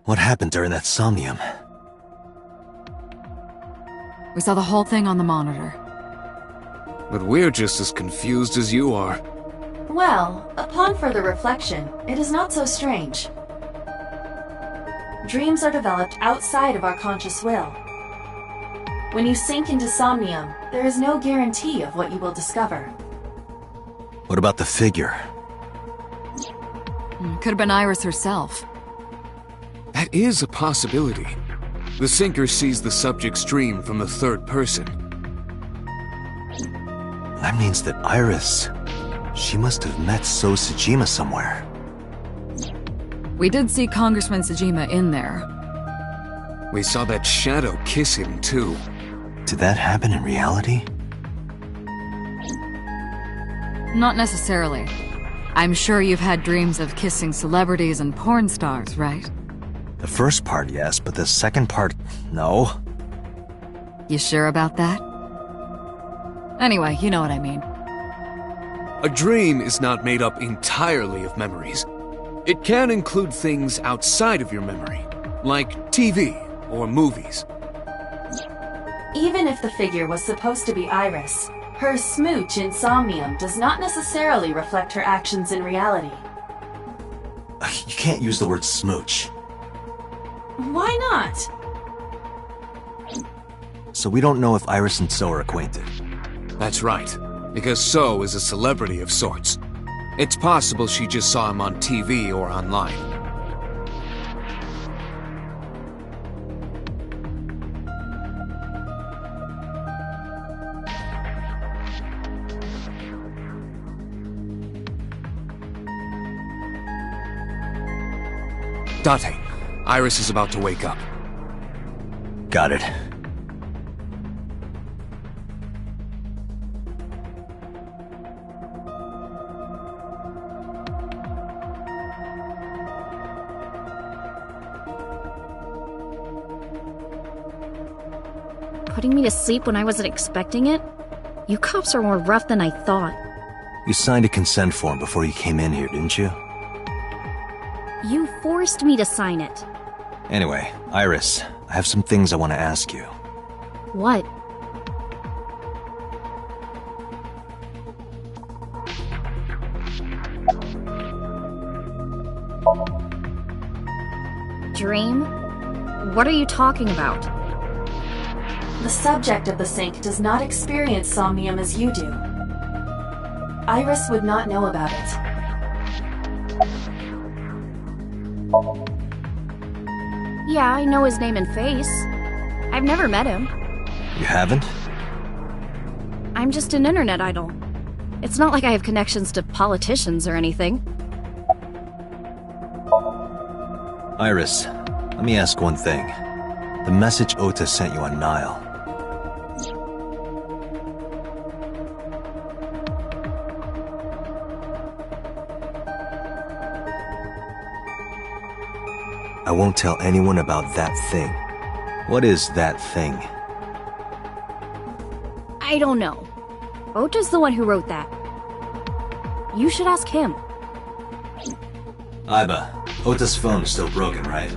What happened during that somnium? We saw the whole thing on the monitor. But we're just as confused as you are. Well, upon further reflection, it is not so strange. Dreams are developed outside of our conscious will. When you sink into somnium, there is no guarantee of what you will discover. What about the figure? Could have been Iris herself. That is a possibility. The sinker sees the subject's dream from the third person. That means that Iris... she must have met So Sejima somewhere. We did see Congressman Sejima in there. We saw that shadow kiss him, too. Did that happen in reality? Not necessarily. I'm sure you've had dreams of kissing celebrities and porn stars, right? The first part, yes, but the second part, no. You sure about that? Anyway, you know what I mean. A dream is not made up entirely of memories. It can include things outside of your memory, like TV or movies. Even if the figure was supposed to be Iris, her smooch in somnium does not necessarily reflect her actions in reality. You can't use the word smooch. Why not? So we don't know if Iris and So are acquainted. That's right, because So is a celebrity of sorts. It's possible she just saw him on TV or online. Date, Iris is about to wake up. Got it. Putting me to sleep when I wasn't expecting it? You cops are more rough than I thought. You signed a consent form before you came in here, didn't you? You forced me to sign it. Anyway, Iris, I have some things I want to ask you. What? Dream? What are you talking about? The subject of the sink does not experience somnium as you do. Iris would not know about it. Yeah, I know his name and face. I've never met him. You haven't? I'm just an internet idol. It's not like I have connections to politicians or anything. Iris, let me ask one thing. The message Ota sent you on Nile. I won't tell anyone about that thing. What is that thing? I don't know. Ota's the one who wrote that. You should ask him. Aiba, Ota's phone is still broken, right?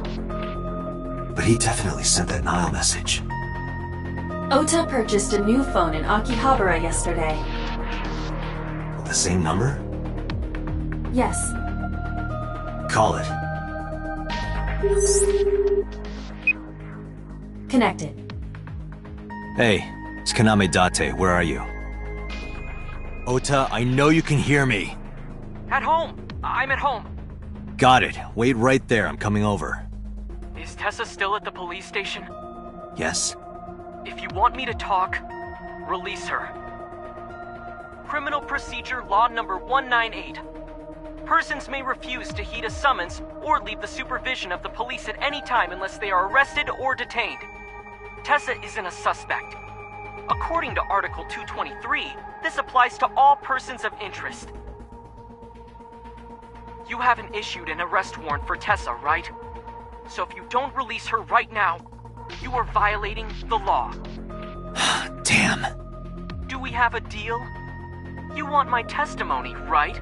But he definitely sent that Nile message. Ota purchased a new phone in Akihabara yesterday. The same number? Yes. Call it. Connected. Hey, it's Kaname Date. Where are you? Ota, I know you can hear me. At home. I'm at home. Got it. Wait right there. I'm coming over. Is Tessa still at the police station? Yes? If you want me to talk, release her. Criminal Procedure Law Number 198. Persons may refuse to heed a summons or leave the supervision of the police at any time unless they are arrested or detained. Tessa isn't a suspect. According to Article 223, this applies to all persons of interest. You haven't issued an arrest warrant for Tessa, right? So if you don't release her right now, you are violating the law. Damn. Do we have a deal? You want my testimony, right?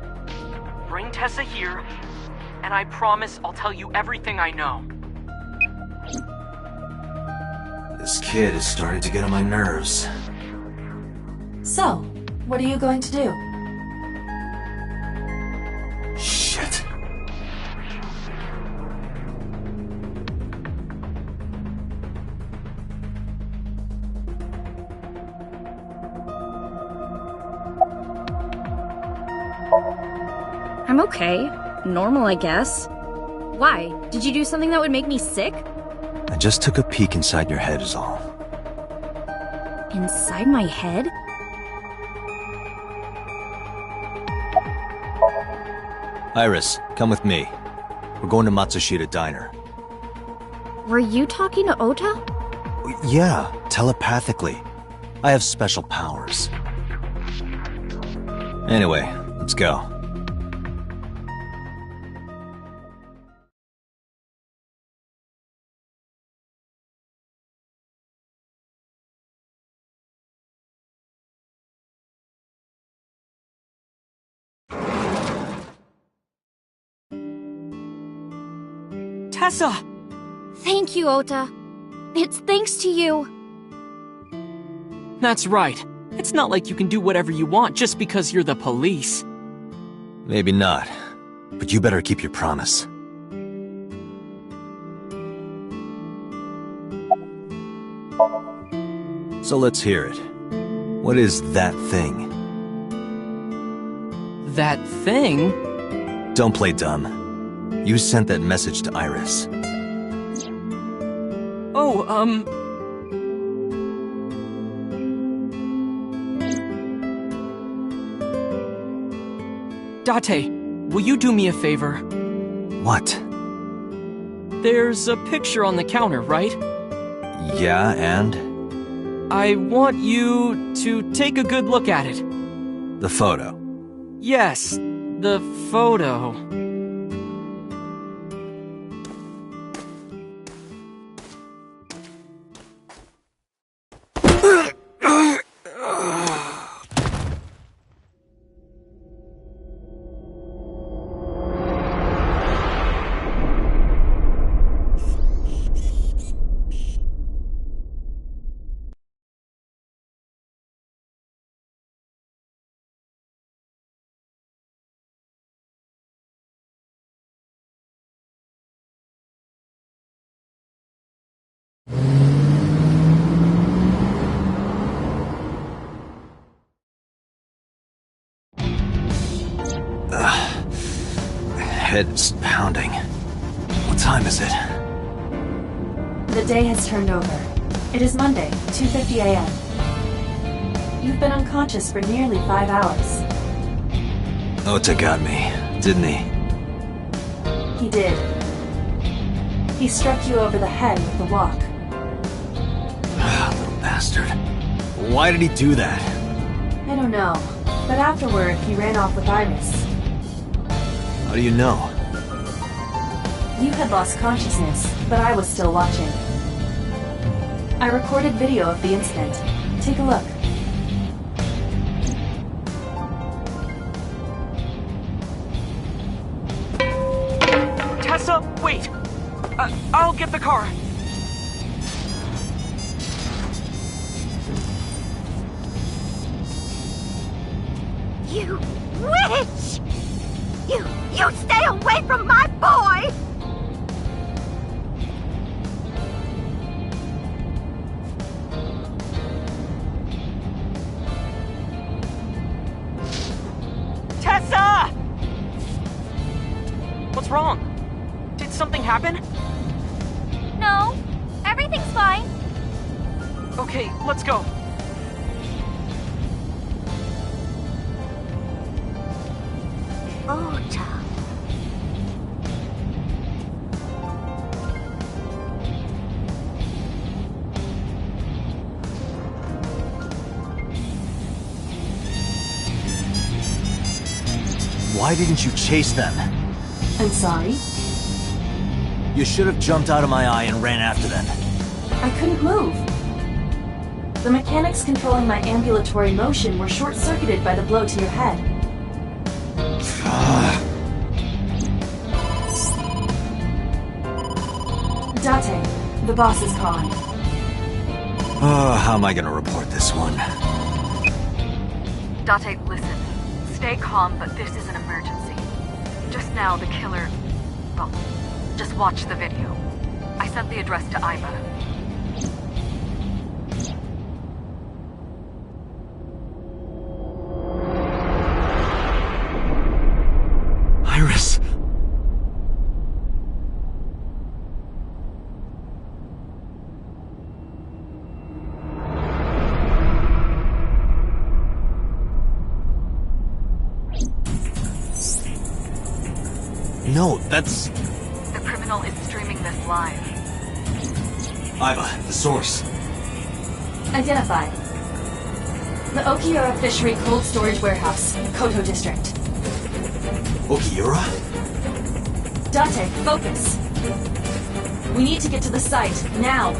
Bring Tessa here, and I promise I'll tell you everything I know. This kid is starting to get on my nerves. So, what are you going to do? Shit. I'm okay. Normal, I guess. Why? Did you do something that would make me sick? I just took a peek inside your head is all. Inside my head? Iris, come with me. We're going to Matsushita Diner. Were you talking to Ota? Yeah, telepathically. I have special powers. Anyway, let's go. Tessa! Thank you, Ota. It's thanks to you. That's right. It's not like you can do whatever you want just because you're the police. Maybe not, but you better keep your promise. So let's hear it. What is that thing? That thing? Don't play dumb. You sent that message to Iris. Oh, Date, will you do me a favor? What? There's a picture on the counter, right? Yeah, and? I want you to take a good look at it. The photo. Yes, the photo. Head's pounding. What time is it? The day has turned over. It is Monday, 2:50 a.m. You've been unconscious for nearly 5 hours. Ota got me, didn't he? He did. He struck you over the head with the walk. Little bastard. Why did he do that? I don't know, but afterward he ran off with Iris. How do you know? You had lost consciousness, but I was still watching. I recorded video of the incident. Take a look. Tessa, wait! I'll get the car. You witch! You stay away from my boy! Tessa! What's wrong? Did something happen? No, everything's fine. Okay, let's go. Ota. Why didn't you chase them? I'm sorry. You should have jumped out of my eye and ran after them. I couldn't move. The mechanics controlling my ambulatory motion were short-circuited by the blow to your head. Date, the boss is calling. Oh, how am I gonna report this one? Date, listen. Stay calm, but this is an emergency. Just now, the killer... Well, just watch the video. I sent the address to Iva. Iris! No, that's... The criminal is streaming this live. Iva, the source. Identified. The Okiura Fishery Cold Storage Warehouse, Koto District. Okiura? Date, focus. We need to get to the site, now.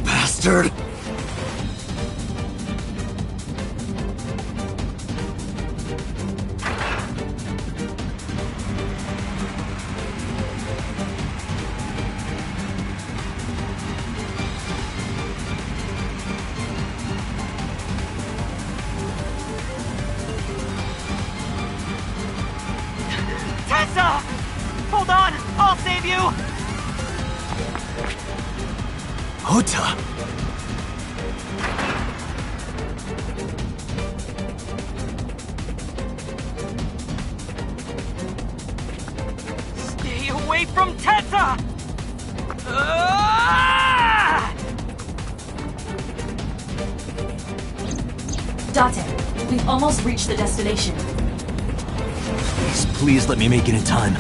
Bastard! Tessa! Hold on! I'll save you! Ota! Stay away from Tessa! Ah! Date, we've almost reached the destination. Please let me make it in time.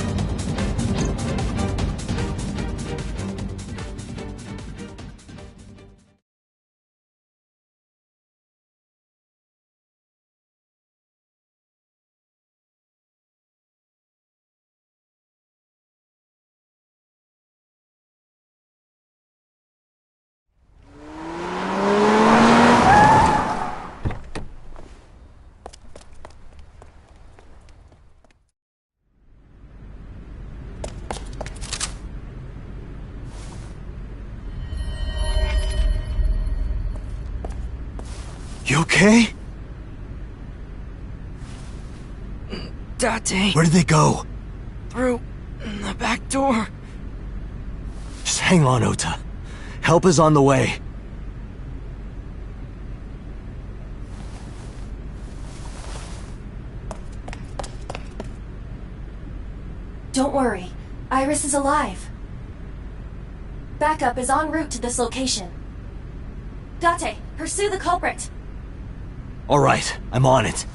You okay? Date, Where did they go? through the back door. Just hang on, Ota. Help is on the way. Don't worry, Iris is alive. Backup is en route to this location. Date, pursue the culprit. All right, I'm on it.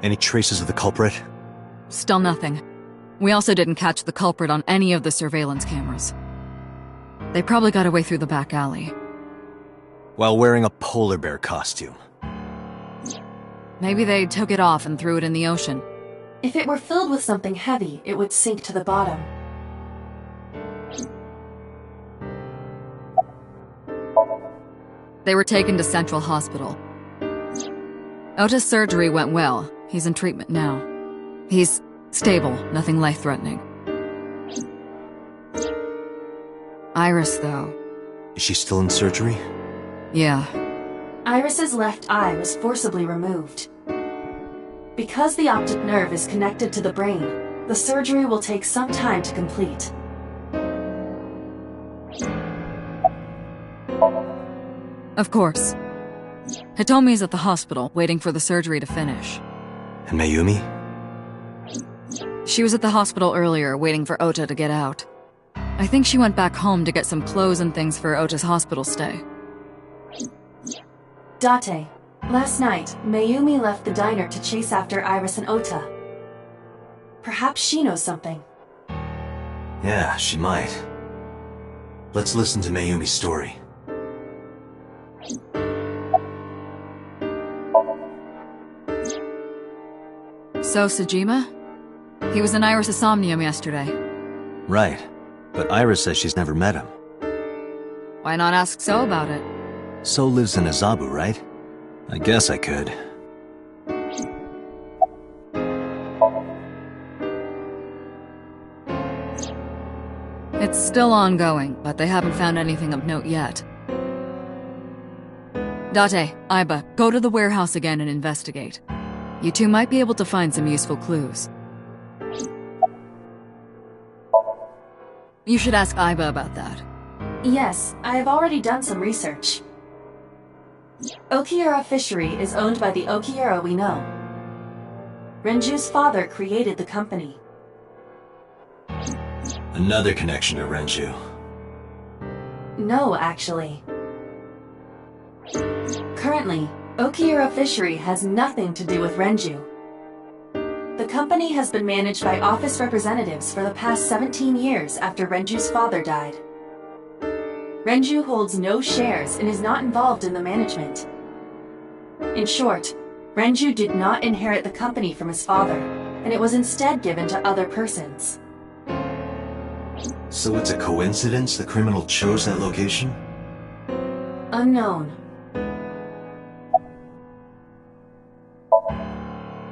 Any traces of the culprit? Still nothing. We also didn't catch the culprit on any of the surveillance cameras. They probably got away through the back alley. While wearing a polar bear costume. Maybe they took it off and threw it in the ocean. If it were filled with something heavy, it would sink to the bottom. They were taken to Central Hospital. Ota's surgery went well. He's in treatment now. He's stable, nothing life-threatening. Iris, though. Is she still in surgery? Yeah. Iris's left eye was forcibly removed. Because the optic nerve is connected to the brain, the surgery will take some time to complete. Of course. Hitomi's at the hospital, waiting for the surgery to finish. And Mayumi? She was at the hospital earlier, waiting for Ota to get out. I think she went back home to get some clothes and things for Ota's hospital stay. Date, last night, Mayumi left the diner to chase after Iris and Ota. Perhaps she knows something. Yeah, she might. Let's listen to Mayumi's story. So, Sejima? He was in Iris' SOMNIUM yesterday. Right. But Iris says she's never met him. Why not ask So about it? So lives in Azabu, right? I guess I could. It's still ongoing, but they haven't found anything of note yet. Date, Aiba, go to the warehouse again and investigate. You two might be able to find some useful clues. You should ask Aiba about that. Yes, I have already done some research. Okiura Fishery is owned by the Okiura we know. Renju's father created the company. Another connection to Renju. No, actually. Currently, Okiura Fishery has nothing to do with Renju. The company has been managed by office representatives for the past 17 years after Renju's father died. Renju holds no shares and is not involved in the management. In short, Renju did not inherit the company from his father, and it was instead given to other persons. So it's a coincidence the criminal chose that location? Unknown.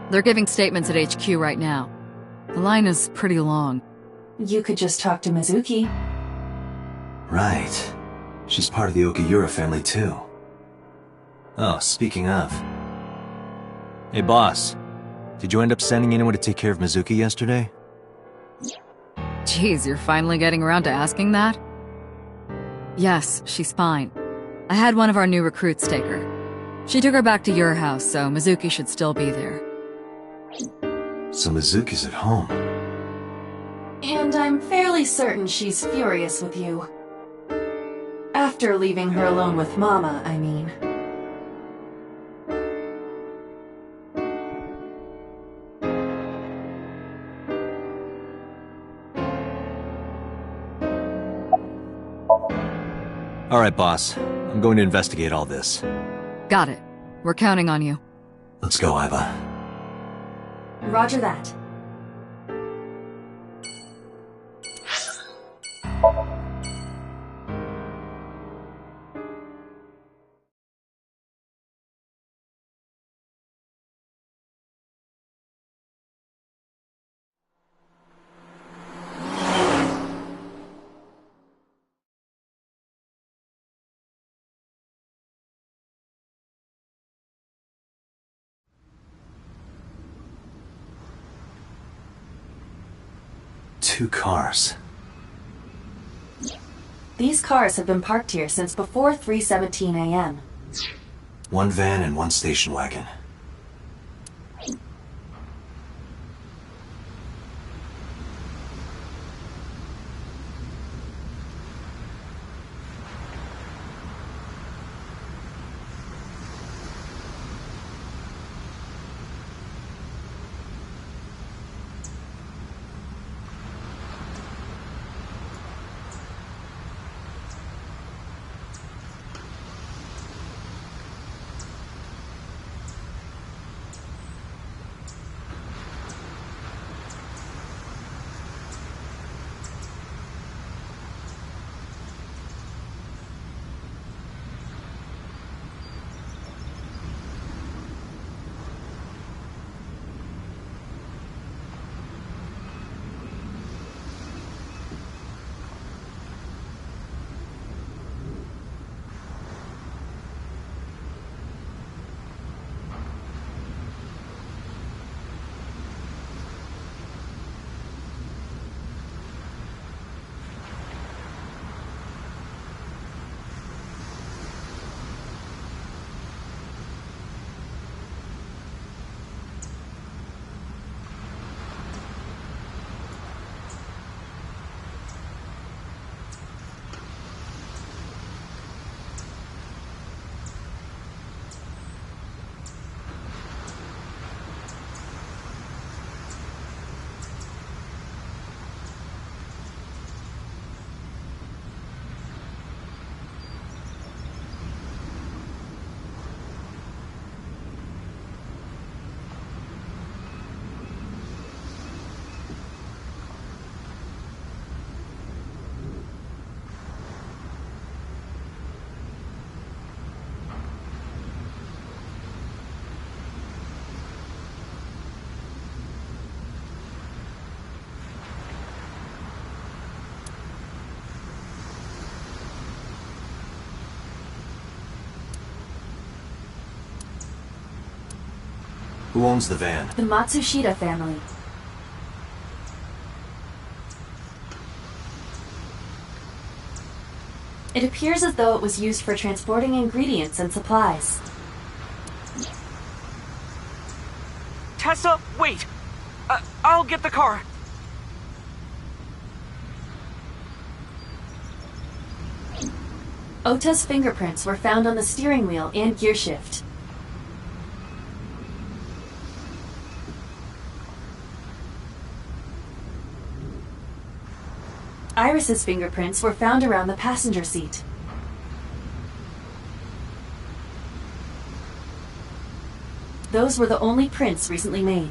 They're giving statements at HQ right now. The line is pretty long. You could just talk to Mizuki. Right. She's part of the Okiura family too. Oh, speaking of. Hey boss, did you end up sending anyone to take care of Mizuki yesterday? Jeez, you're finally getting around to asking that? Yes, she's fine. I had one of our new recruits take her. She took her back to your house, so Mizuki should still be there. So Mizuki's at home. And I'm fairly certain she's furious with you. After leaving her alone with Mama, I mean. Alright, boss. I'm going to investigate all this. Got it. We're counting on you. Let's go, Aiba. Roger that. Two cars. These cars have been parked here since before 3:17 a.m. One van and one station wagon. Who owns the van? The Matsushita family. It appears as though it was used for transporting ingredients and supplies. Tessa, wait! I'll get the car. Ota's fingerprints were found on the steering wheel and gearshift. Iris's fingerprints were found around the passenger seat. Those were the only prints recently made.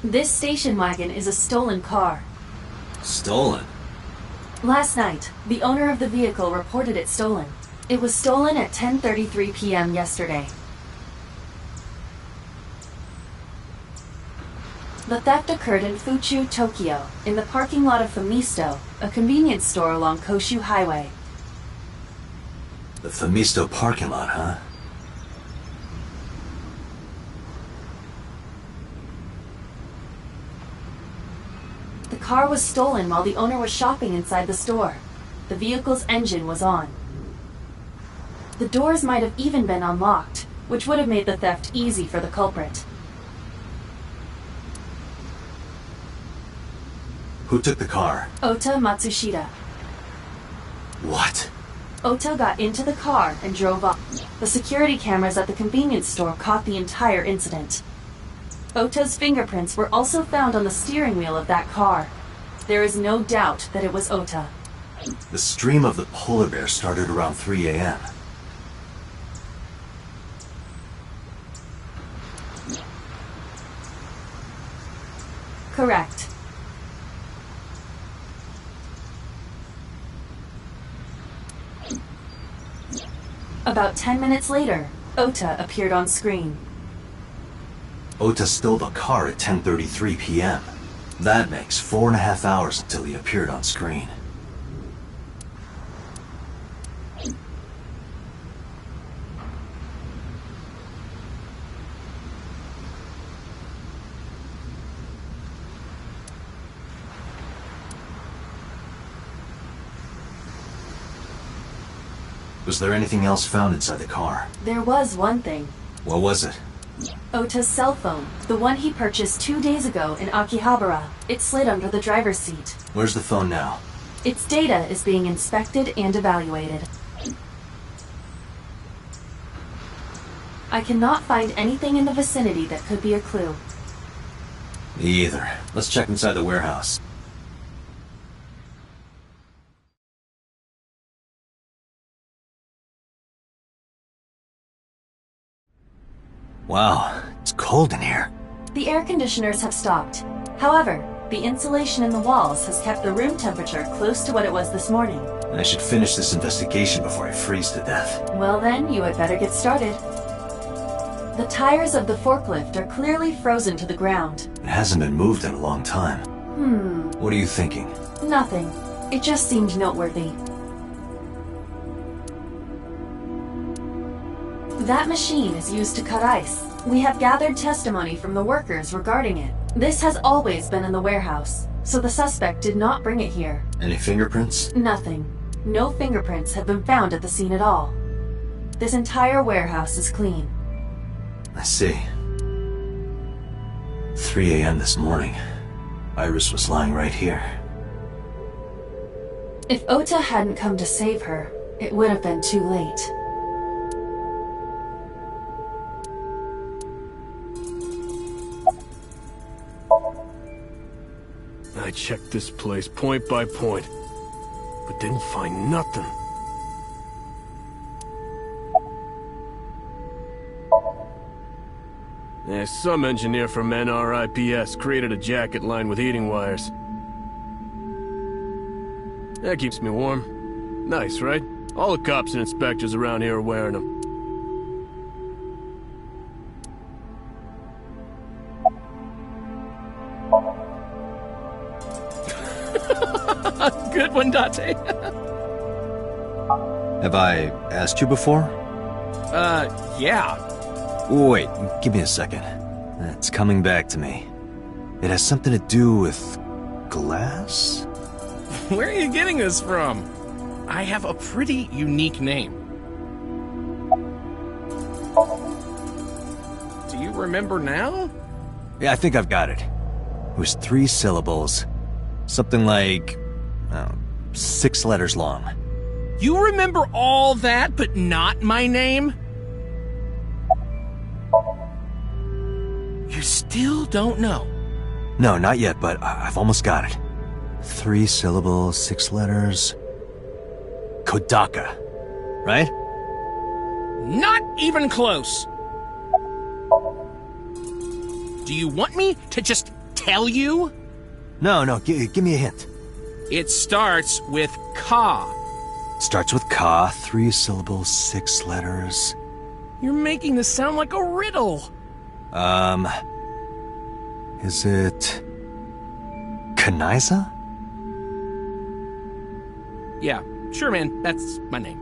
This station wagon is a stolen car. Stolen? Last night, the owner of the vehicle reported it stolen. It was stolen at 10:33 p.m. yesterday. The theft occurred in Fuchu, Tokyo, in the parking lot of Famisto, a convenience store along Koshu Highway. The Famisto parking lot, huh? The car was stolen while the owner was shopping inside the store. The vehicle's engine was on. The doors might have even been unlocked, which would have made the theft easy for the culprit. Who took the car? Ota Matsushita. What? Ota got into the car and drove off. The security cameras at the convenience store caught the entire incident. Ota's fingerprints were also found on the steering wheel of that car. There is no doubt that it was Ota. The stream of the polar bear started around 3 a.m. Correct. About 10 minutes later, Ota appeared on screen. Ota stole the car at 10:33 p.m. That makes 4.5 hours until he appeared on screen. Was there anything else found inside the car? There was one thing. What was it? Ota's cell phone, the one he purchased 2 days ago in Akihabara. It slid under the driver's seat. Where's the phone now? Its data is being inspected and evaluated. I cannot find anything in the vicinity that could be a clue. Me either. Let's check inside the warehouse. Wow, it's cold in here. The air conditioners have stopped. However, the insulation in the walls has kept the room temperature close to what it was this morning. I should finish this investigation before I freeze to death. Well then, you had better get started. The tires of the forklift are clearly frozen to the ground. It hasn't been moved in a long time. What are you thinking? Nothing. It just seemed noteworthy. That machine is used to cut ice. We have gathered testimony from the workers regarding it. This has always been in the warehouse, so the suspect did not bring it here. Any fingerprints? Nothing. No fingerprints have been found at the scene at all. This entire warehouse is clean. I see. 3 a.m. this morning. Iris was lying right here. If Ota hadn't come to save her, it would have been too late. I checked this place point by point, but didn't find nothing. Yeah, some engineer from NRIPS created a jacket lined with heating wires. That keeps me warm. Nice, right? All the cops and inspectors around here are wearing them. Good one, Date. Have I asked you before? Yeah. Wait, give me a second. It's coming back to me. It has something to do with glass? Where are you getting this from? I have a pretty unique name. Do you remember now? Yeah, I think I've got it. It was 3 syllables. Something like... 6 letters long. You remember all that, but not my name? You still don't know? No, not yet, but I've almost got it. 3 syllables, 6 letters... Kodaka, right? Not even close. Do you want me to just tell you? No, give me a hint. It starts with Ka. Starts with Ka, 3 syllables, 6 letters... You're making this sound like a riddle. Is it... Kanaiza? Yeah, sure, man. That's my name.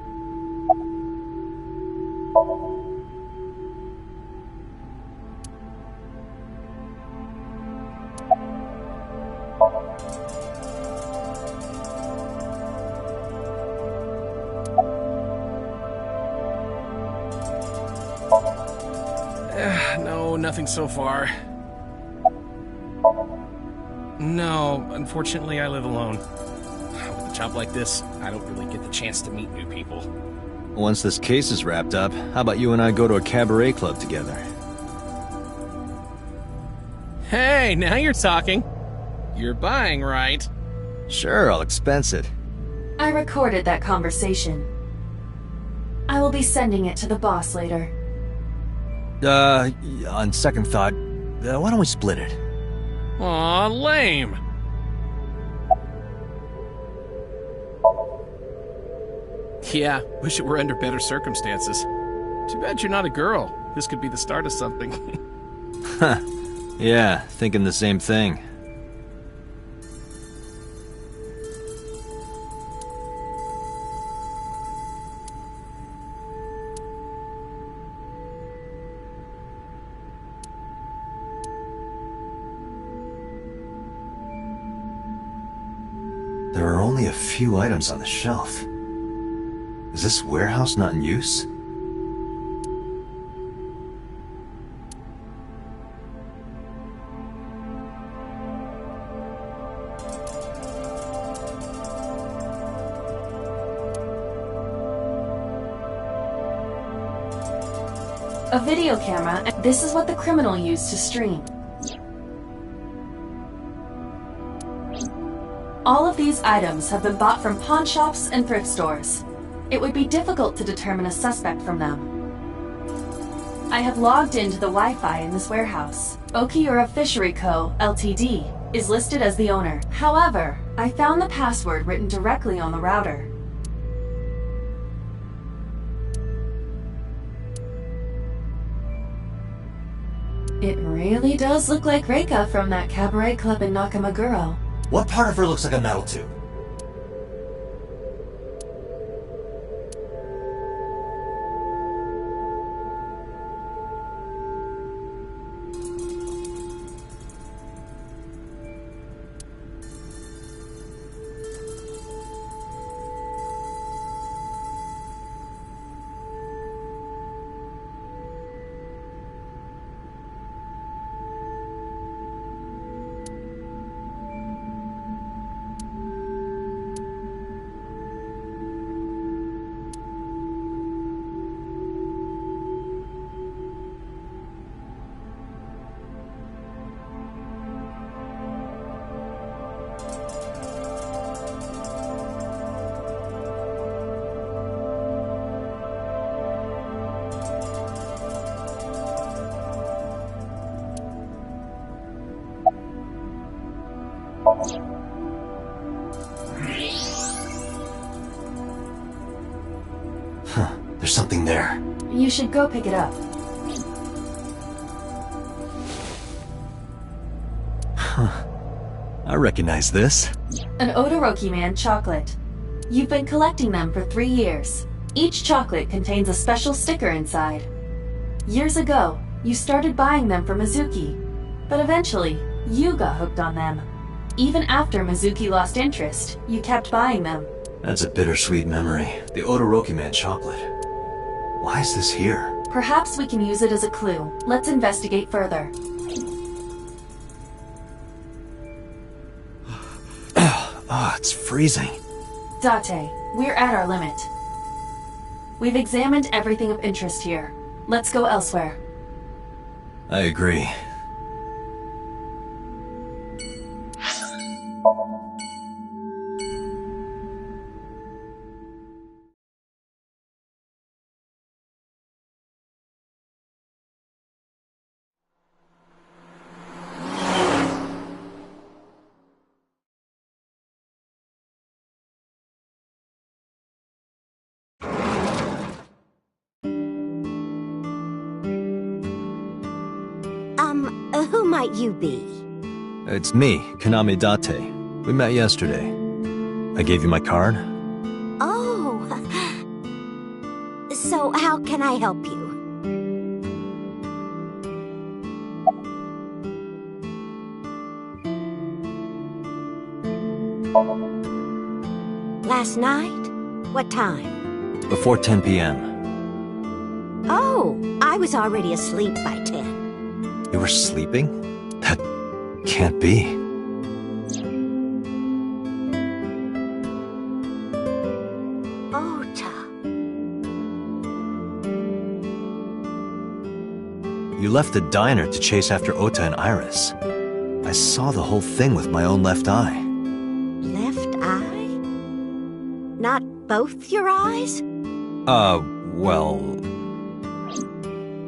No, nothing so far. No, unfortunately I live alone. With a job like this, I don't really get the chance to meet new people. Once this case is wrapped up, how about you and I go to a cabaret club together? Hey, now you're talking. You're buying, right? Sure, I'll expense it. I recorded that conversation. I will be sending it to the boss later. On second thought, why don't we split it? Aw, lame. Yeah, wish it were under better circumstances. Too bad you're not a girl. This could be the start of something. Huh. Yeah, thinking the same thing. There are only a few items on the shelf. Is this warehouse not in use? A video camera, and this is what the criminal used to stream. All of these items have been bought from pawn shops and thrift stores. It would be difficult to determine a suspect from them. I have logged into the Wi-Fi in this warehouse. Okiura Fishery Co., Ltd. is listed as the owner. However, I found the password written directly on the router. It really does look like Reika from that cabaret club in Nakamaguro. What part of her looks like a metal tube? Huh, there's something there. You should go pick it up. Huh. I recognize this. An Odoroki Man chocolate. You've been collecting them for 3 years. Each chocolate contains a special sticker inside. Years ago, you started buying them for Mizuki, but eventually, you got hooked on them. Even after Mizuki lost interest, you kept buying them. That's a bittersweet memory. The Todoroki Man chocolate. Why is this here? Perhaps we can use it as a clue. Let's investigate further. Ah, it's freezing. Date, we're at our limit. We've examined everything of interest here. Let's go elsewhere. I agree. Who might you be? It's me, Kaname Date. We met yesterday. I gave you my card? Oh. So how can I help you? Last night? What time? Before 10 p.m. Oh, I was already asleep by 10. You were sleeping? That can't be. Ota. You left the diner to chase after Ota and Iris. I saw the whole thing with my own left eye. Left eye? Not both your eyes? Well...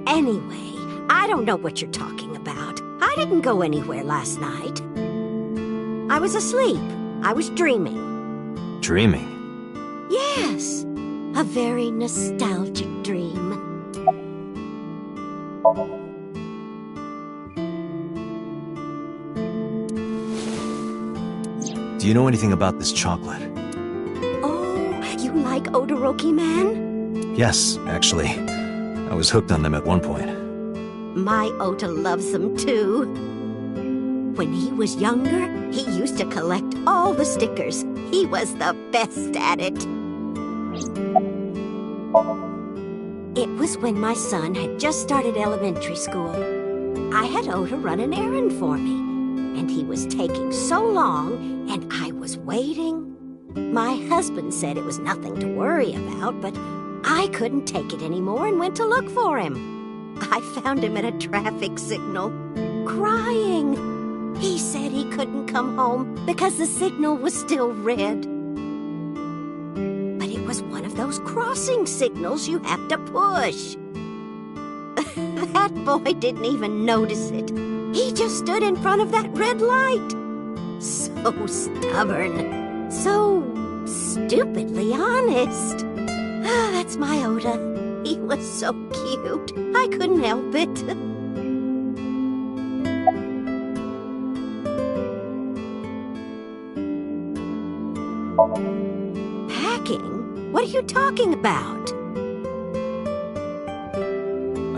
Anyway, I don't know what you're talking about. I didn't go anywhere last night. I was asleep. I was dreaming. Dreaming? Yes, a very nostalgic dream. Do you know anything about this chocolate? Oh, you like Todoroki Man? Yes, actually. I was hooked on them at one point. My Ota loves them too. When he was younger, he used to collect all the stickers. He was the best at it. It was when my son had just started elementary school. I had Ota run an errand for me, and he was taking so long, and I was waiting. My husband said it was nothing to worry about, but I couldn't take it anymore and went to look for him. I found him at a traffic signal, crying. He said he couldn't come home because the signal was still red. But it was one of those crossing signals you have to push. That boy didn't even notice it. He just stood in front of that red light. So stubborn. So stupidly honest. That's my Ota. He was so cute. I couldn't help it. Packing? What are you talking about?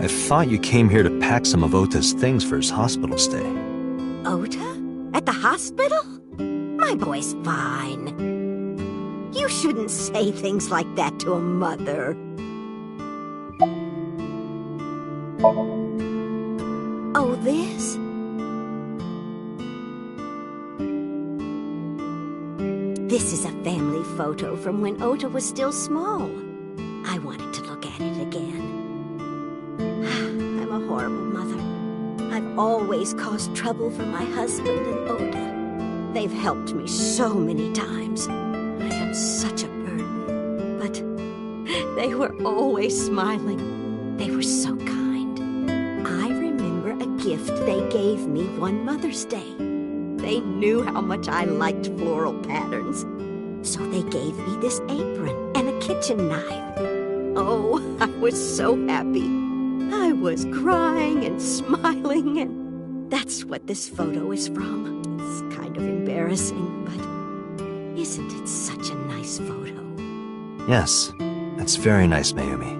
I thought you came here to pack some of Ota's things for his hospital stay. Ota? At the hospital? My boy's fine. You shouldn't say things like that to a mother. Oh, this? This is a family photo from when Ota was still small. I wanted to look at it again. I'm a horrible mother. I've always caused trouble for my husband and Ota. They've helped me so many times. I am such a burden. But they were always smiling. They were so kind. I remember a gift they gave me one Mother's Day. They knew how much I liked floral patterns. So they gave me this apron and a kitchen knife. Oh, I was so happy. I was crying and smiling, and that's what this photo is from. It's kind of embarrassing, but Isn't it such a nice photo? Yes, that's very nice, Mayumi.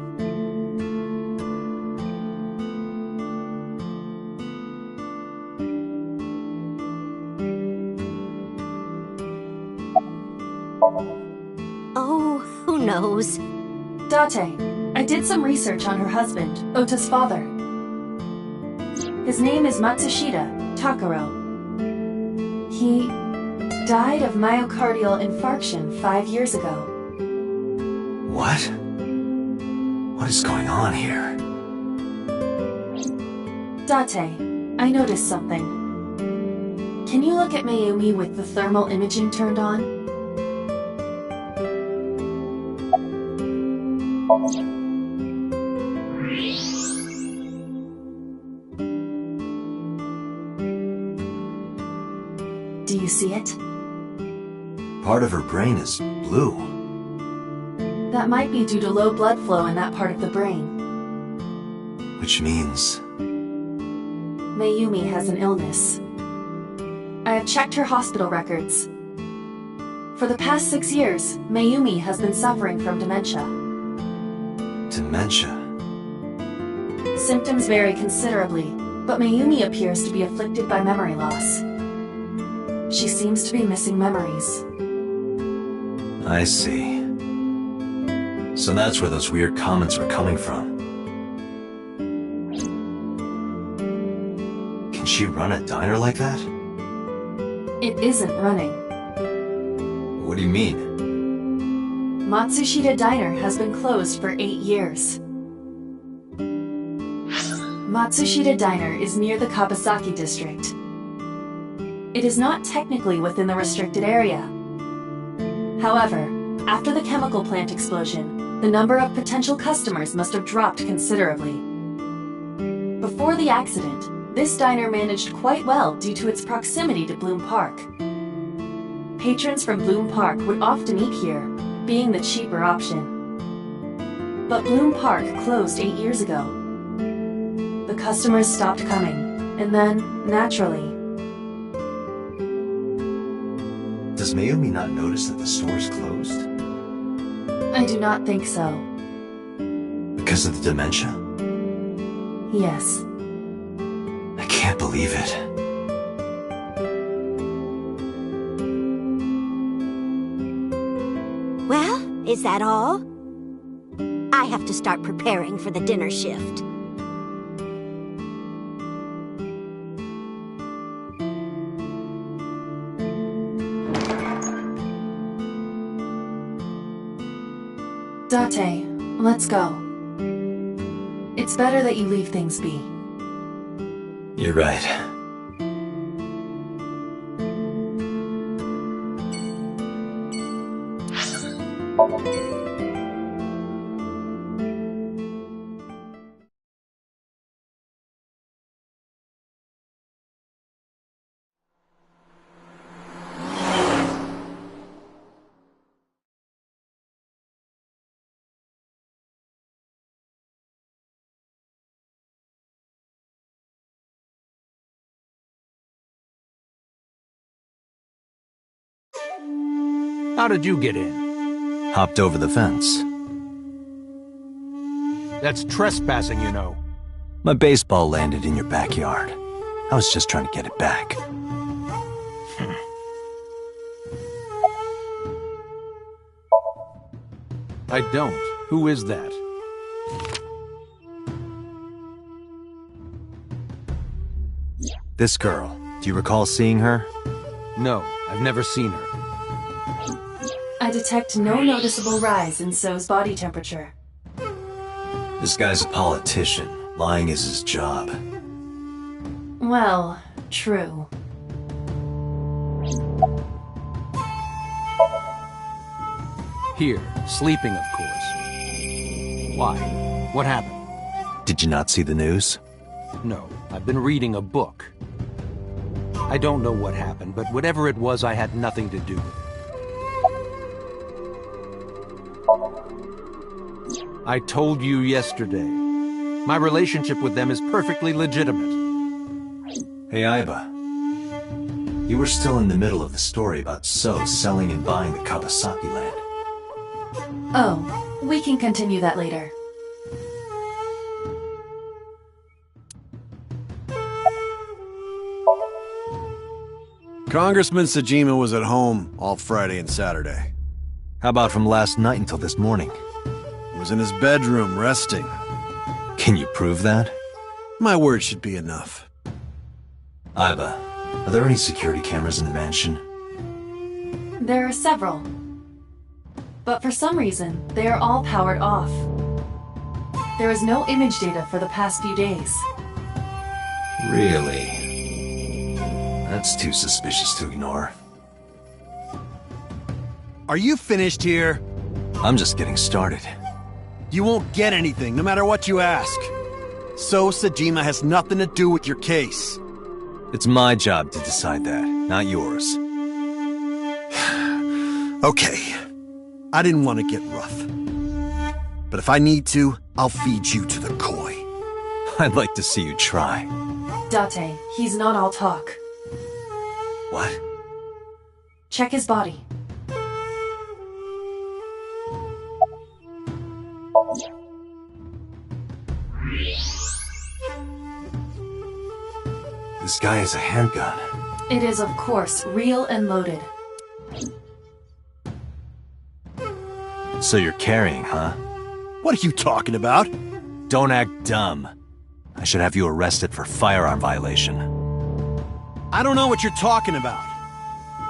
Oh, who knows? Date, I did some research on her husband, Ota's father. His name is Matsushita Takaro. He died of myocardial infarction 5 years ago. What? What is going on here? Date, I noticed something. Can you look at Mayumi with the thermal imaging turned on? Do you see it? Part of her brain is blue. That might be due to low blood flow in that part of the brain. Which means... Mayumi has an illness. I have checked her hospital records. For the past 6 years, Mayumi has been suffering from dementia. Dementia? Symptoms vary considerably, but Mayumi appears to be afflicted by memory loss. She seems to be missing memories. I see. So that's where those weird comments were coming from. Can she run a diner like that? It isn't running. What do you mean? Matsushita Diner has been closed for 8 years. Matsushita Diner is near the Kabasaki district. It is not technically within the restricted area. However, after the chemical plant explosion, the number of potential customers must have dropped considerably. Before the accident, this diner managed quite well due to its proximity to Bloom Park. Patrons from Bloom Park would often eat here, being the cheaper option. But Bloom Park closed 8 years ago. The customers stopped coming, and then, naturally... Does Mayumi not notice that the store's closed? I do not think so. Because of the dementia? Yes. I can't believe it. Well, is that all? I have to start preparing for the dinner shift. Date, let's go. It's better that you leave things be. You're right. How did you get in? Hopped over the fence. That's trespassing, you know. My baseball landed in your backyard. I was just trying to get it back. I don't. Who is that? This girl, do you recall seeing her? No, I've never seen her. I detect no noticeable rise in So's body temperature. This guy's a politician. Lying is his job. Well, true. Here, sleeping, of course. Why? What happened? Did you not see the news? No, I've been reading a book. I don't know what happened, but whatever it was, I had nothing to do with it. I told you yesterday. My relationship with them is perfectly legitimate. Hey, Aiba. You were still in the middle of the story about So selling and buying the Kawasaki land. Oh, we can continue that later. Congressman Sajima was at home all Friday and Saturday. How about from last night until this morning? He was in his bedroom, resting. Can you prove that? My word should be enough. Iba, are there any security cameras in the mansion? There are several. But for some reason, they are all powered off. There is no image data for the past few days. Really? That's too suspicious to ignore. Are you finished here? I'm just getting started. You won't get anything, no matter what you ask. So Sajima has nothing to do with your case. It's my job to decide that, not yours. Okay. I didn't want to get rough. But if I need to, I'll feed you to the koi. I'd like to see you try. Date, he's not all talk. What? Check his body. This guy has a handgun. It is, of course, real and loaded. So you're carrying, huh? What are you talking about? Don't act dumb. I should have you arrested for firearm violation. I don't know what you're talking about.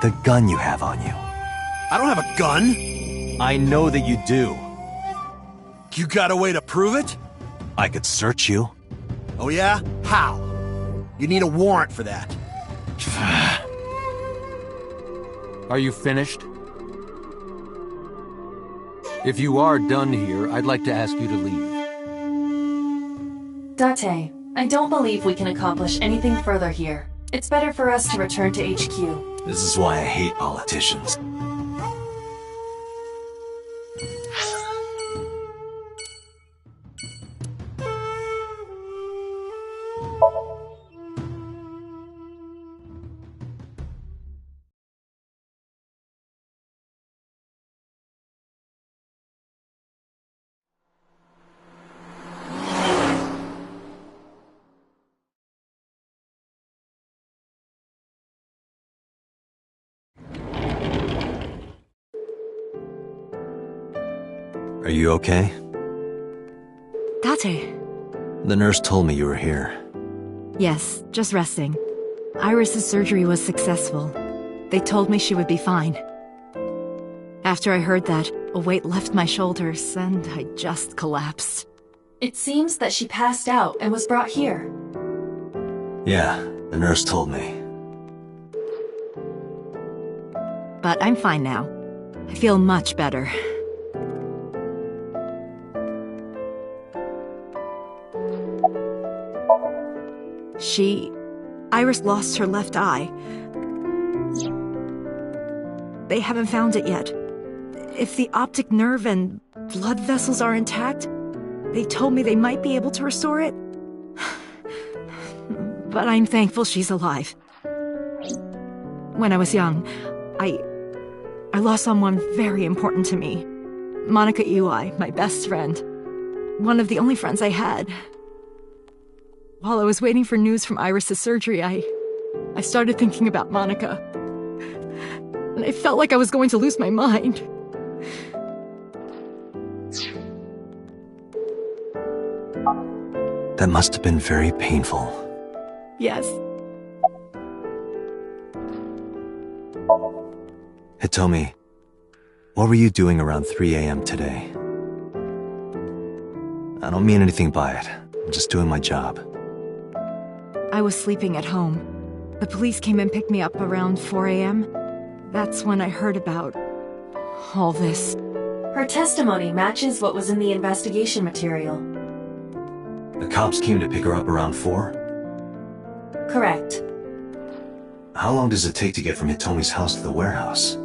The gun you have on you. I don't have a gun. I know that you do. You got a way to prove it? I could search you. Oh yeah? How? You need a warrant for that. Are you finished? If you are done here, I'd like to ask you to leave. Date, I don't believe we can accomplish anything further here. It's better for us to return to HQ. This is why I hate politicians. Are you okay? Date. The nurse told me you were here. Yes, just resting. Iris's surgery was successful. They told me she would be fine. After I heard that, a weight left my shoulders, and I just collapsed. It seems that she passed out and was brought here. Yeah, the nurse told me. But I'm fine now. I feel much better. Iris lost her left eye. They haven't found it yet. If the optic nerve and blood vessels are intact, they told me they might be able to restore it. But I'm thankful she's alive. When I was young, I lost someone very important to me. Monica Iwai, my best friend. One of the only friends I had. While I was waiting for news from Iris's surgery, I started thinking about Monica. And I felt like I was going to lose my mind. That must have been very painful. Yes. Hitomi, what were you doing around 3 a.m. today? I don't mean anything by it. I'm just doing my job. I was sleeping at home. The police came and picked me up around 4 a.m. That's when I heard about all this. Her testimony matches what was in the investigation material. The cops came to pick her up around 4? Correct. How long does it take to get from Hitomi's house to the warehouse?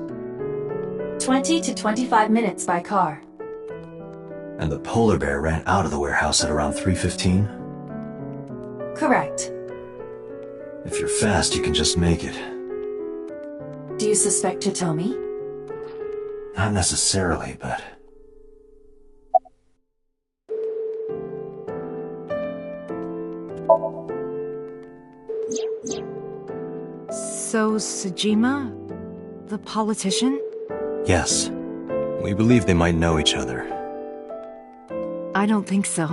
20 to 25 minutes by car. And the polar bear ran out of the warehouse at around 3:15? Correct. If you're fast, you can just make it. Do you suspect Hitomi? Not necessarily, but... So, Sejima? The politician? Yes. We believe they might know each other. I don't think so.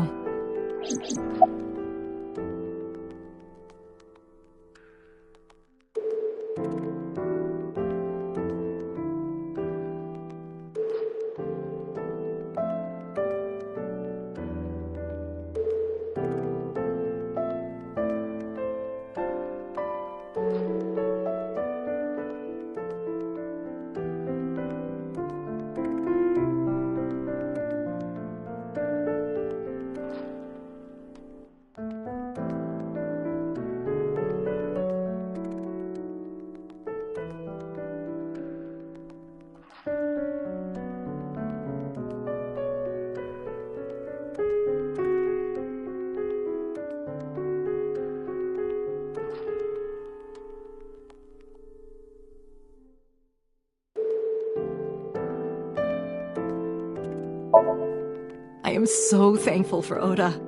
I am so thankful for Oda.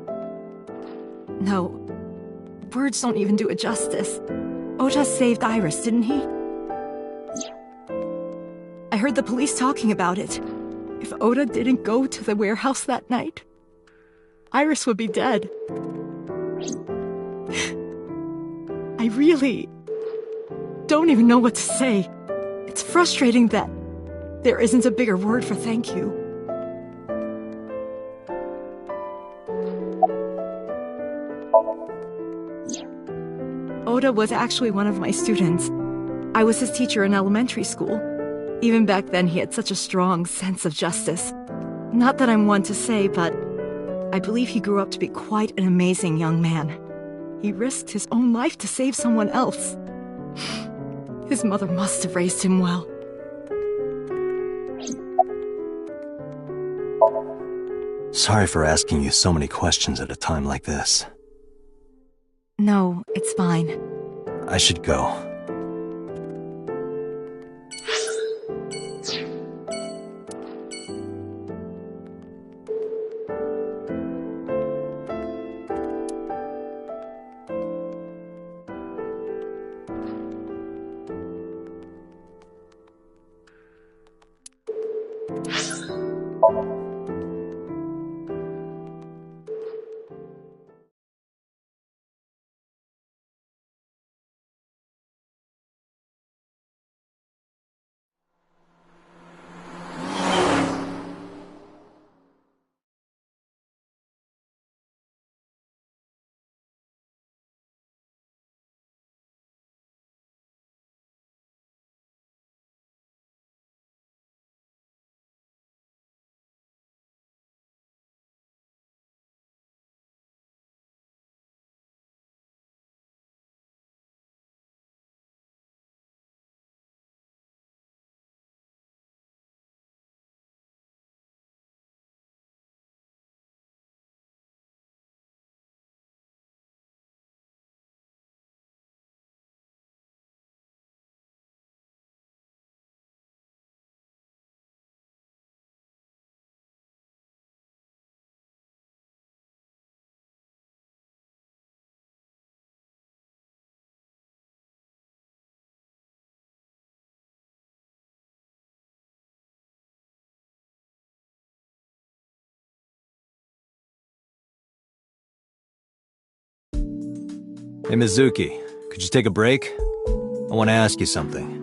No, words don't even do it justice. Oda saved Iris, didn't he? I heard the police talking about it. If Oda didn't go to the warehouse that night, Iris would be dead. I really don't even know what to say. It's frustrating that there isn't a bigger word for thank you. Oda was actually one of my students. I was his teacher in elementary school. Even back then, he had such a strong sense of justice. Not that I'm one to say, but I believe he grew up to be quite an amazing young man. He risked his own life to save someone else. His mother must have raised him well. Sorry for asking you so many questions at a time like this. No, it's fine. I should go. Hey, Mizuki, could you take a break? I want to ask you something.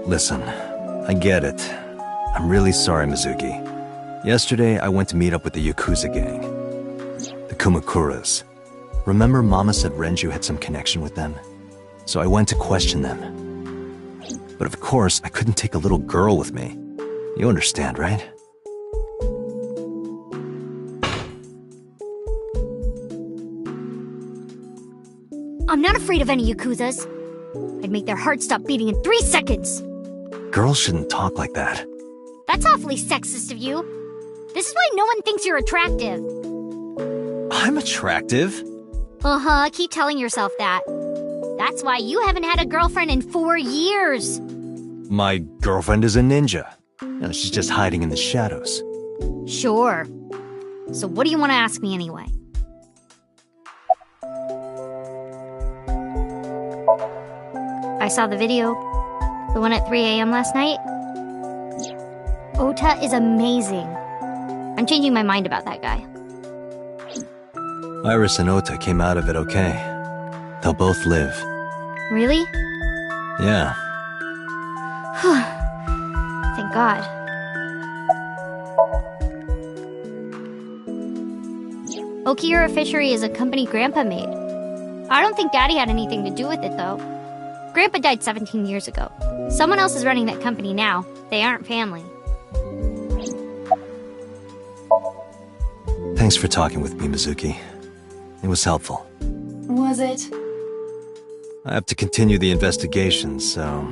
Listen, I get it. I'm really sorry, Mizuki. Yesterday, I went to meet up with the Yakuza gang. The Kumakuras. Remember Mama said Renju had some connection with them? So I went to question them. But of course, I couldn't take a little girl with me. You understand, right? I'm not afraid of any Yakuzas. I'd make their hearts stop beating in 3 seconds. Girls shouldn't talk like that. That's awfully sexist of you. This is why no one thinks you're attractive. I'm attractive? Uh-huh, keep telling yourself that. That's why you haven't had a girlfriend in 4 years. My girlfriend is a ninja. No, she's just hiding in the shadows. Sure. So what do you want to ask me anyway? I saw the video. The one at 3 a.m. last night. Ota is amazing. I'm changing my mind about that guy. Iris and Ota came out of it okay. They'll both live. Really? Yeah. Thank God. Okiura Fishery is a company Grandpa made. I don't think Daddy had anything to do with it, though. Grandpa died 17 years ago. Someone else is running that company now. They aren't family. Thanks for talking with me, Mizuki. It was helpful. Was it? I have to continue the investigation, so...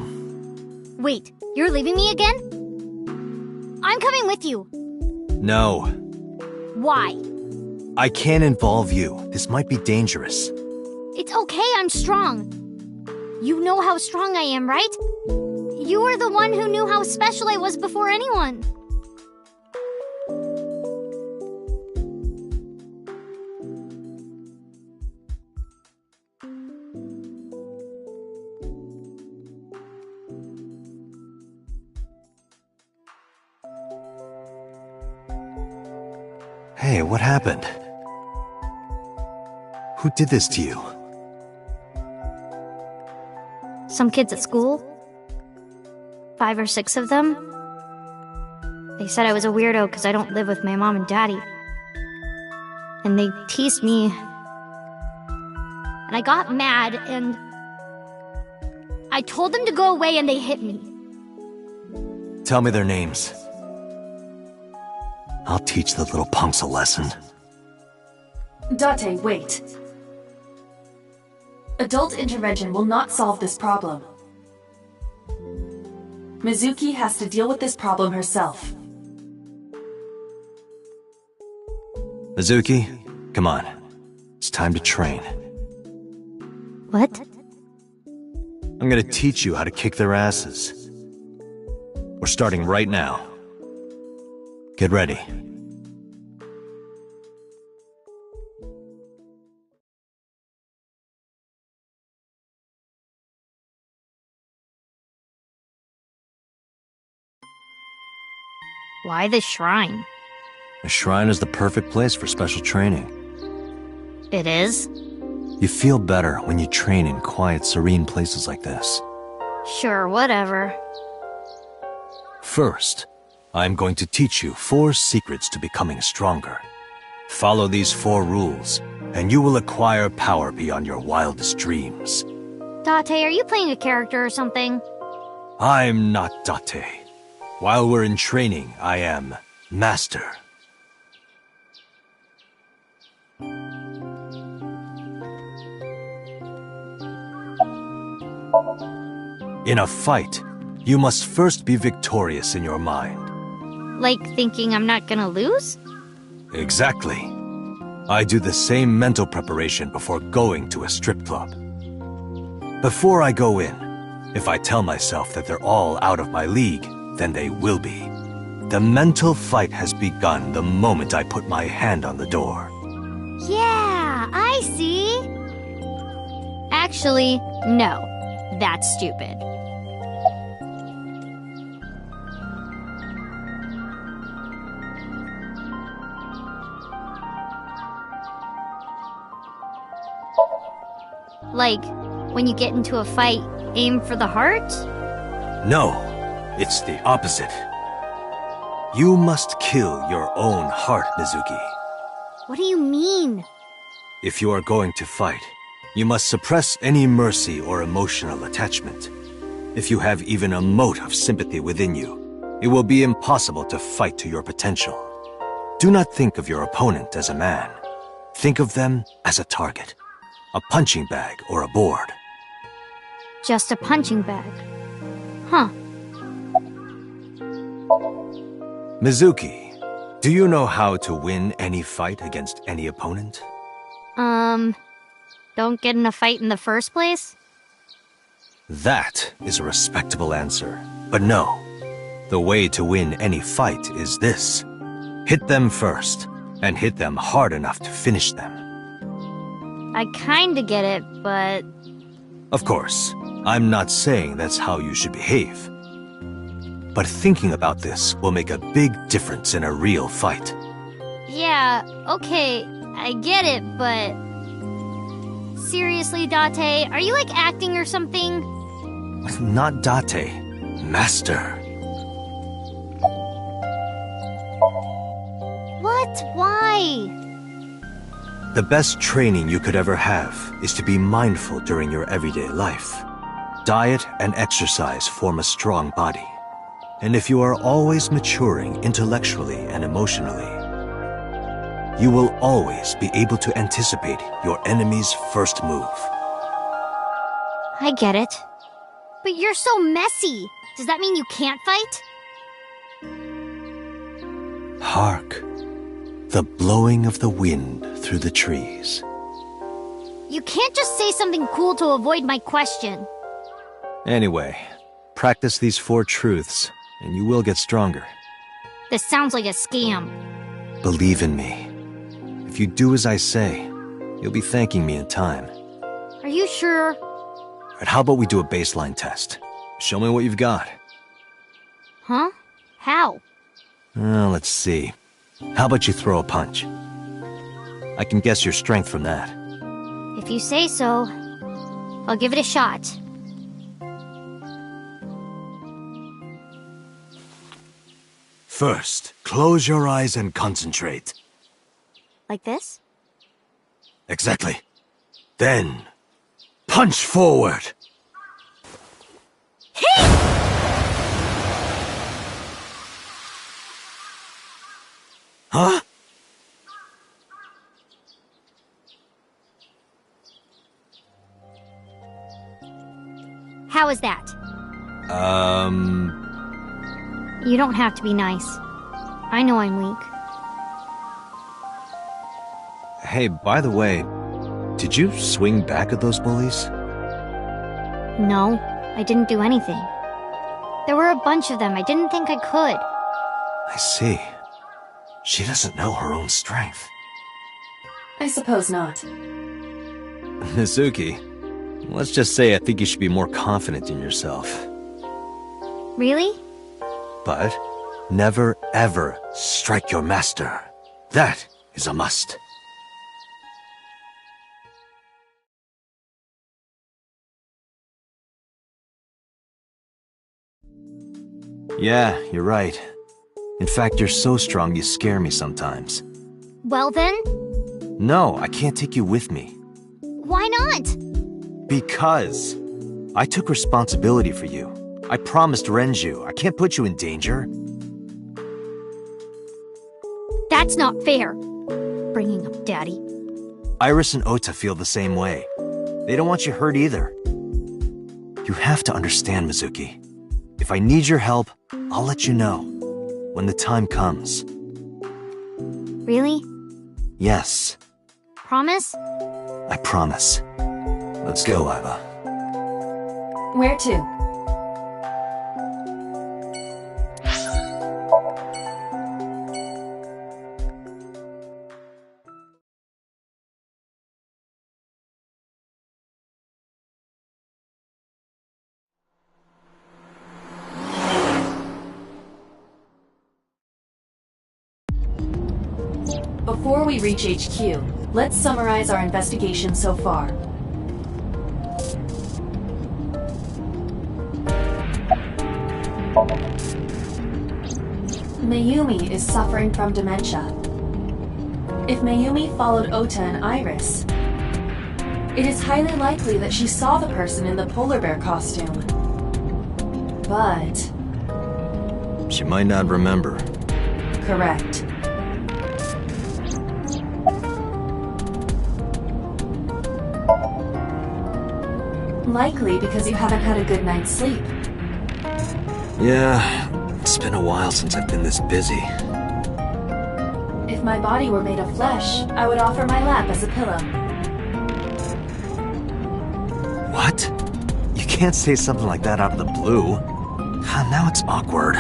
Wait, you're leaving me again? I'm coming with you. No. Why? I can't involve you. This might be dangerous. It's okay, I'm strong. You know how strong I am, right? You were the one who knew how special I was before anyone. Hey, what happened? Who did this to you? Some kids at school. 5 or 6 of them. They said I was a weirdo because I don't live with my mom and daddy. And they teased me. And I got mad and... I told them to go away and they hit me. Tell me their names. I'll teach the little punks a lesson. Date, wait. Adult intervention will not solve this problem. Mizuki has to deal with this problem herself. Mizuki, come on. It's time to train. What? I'm gonna teach you how to kick their asses. We're starting right now. Get ready. Why the shrine? The shrine is the perfect place for special training. It is? You feel better when you train in quiet, serene places like this. Sure, whatever. First, I'm going to teach you 4 secrets to becoming stronger. Follow these 4 rules, and you will acquire power beyond your wildest dreams. Date, are you playing a character or something? I'm not Date. While we're in training, I am Master. In a fight, you must first be victorious in your mind. Like thinking I'm not gonna lose? Exactly. I do the same mental preparation before going to a strip club. Before I go in, if I tell myself that they're all out of my league, then they will be. The mental fight has begun the moment I put my hand on the door. Yeah, I see. Actually, no. That's stupid. Like, when you get into a fight, aim for the heart? No, it's the opposite. You must kill your own heart, Mizuki. What do you mean? If you are going to fight, you must suppress any mercy or emotional attachment. If you have even a mote of sympathy within you, it will be impossible to fight to your potential. Do not think of your opponent as a man. Think of them as a target, a punching bag or a board. Just a punching bag. Huh. Mizuki, do you know how to win any fight against any opponent? Don't get in a fight in the first place? That is a respectable answer. But no, the way to win any fight is this. Hit them first, and hit them hard enough to finish them. I kinda get it, but... Of course, I'm not saying that's how you should behave. But thinking about this will make a big difference in a real fight. Yeah, okay, I get it, but... Seriously, Date, are you like acting or something? Not Date, Master. What? Why? The best training you could ever have is to be mindful during your everyday life. Diet and exercise form a strong body. And if you are always maturing intellectually and emotionally, you will always be able to anticipate your enemy's first move. I get it. But you're so messy. Does that mean you can't fight? Hark, the blowing of the wind through the trees. You can't just say something cool to avoid my question. Anyway, practice these 4 truths, and you will get stronger. This sounds like a scam. Believe in me. If you do as I say, you'll be thanking me in time. Are you sure? Alright, how about we do a baseline test? Show me what you've got. Huh? How? Let's see. How about you throw a punch? I can guess your strength from that. If you say so, I'll give it a shot. First, close your eyes and concentrate. Like this? Exactly. Then, punch forward! Huh? How is that? You don't have to be nice. I know I'm weak. Hey, by the way, did you swing back at those bullies? No, I didn't do anything. There were a bunch of them. I didn't think I could. I see. She doesn't know her own strength. I suppose not. Mizuki, let's just say I think you should be more confident in yourself. Really? But never ever strike your master. That is a must. Yeah, you're right. In fact, you're so strong you scare me sometimes. Well then? No, I can't take you with me. Why not? Because I took responsibility for you. I promised Renju. I can't put you in danger. That's not fair. Bringing up Daddy. Iris and Ota feel the same way. They don't want you hurt either. You have to understand, Mizuki. If I need your help, I'll let you know. When the time comes. Really? Yes. Promise? I promise. Let's go, Iva. Where to? Before we reach HQ, let's summarize our investigation so far. Mayumi is suffering from dementia. If Mayumi followed Ota and Iris, it is highly likely that she saw the person in the polar bear costume. But... she might not remember. correct. Likely because you haven't had a good night's sleep. Yeah, it's been a while since I've been this busy. If my body were made of flesh, I would offer my lap as a pillow. What? You can't say something like that out of the blue. Now it's awkward.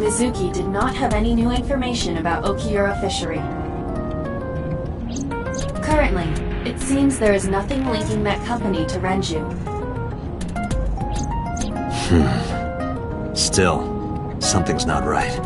Mizuki did not have any new information about Okiura Fishery. Currently, it seems there is nothing linking that company to Renju. Still, something's not right.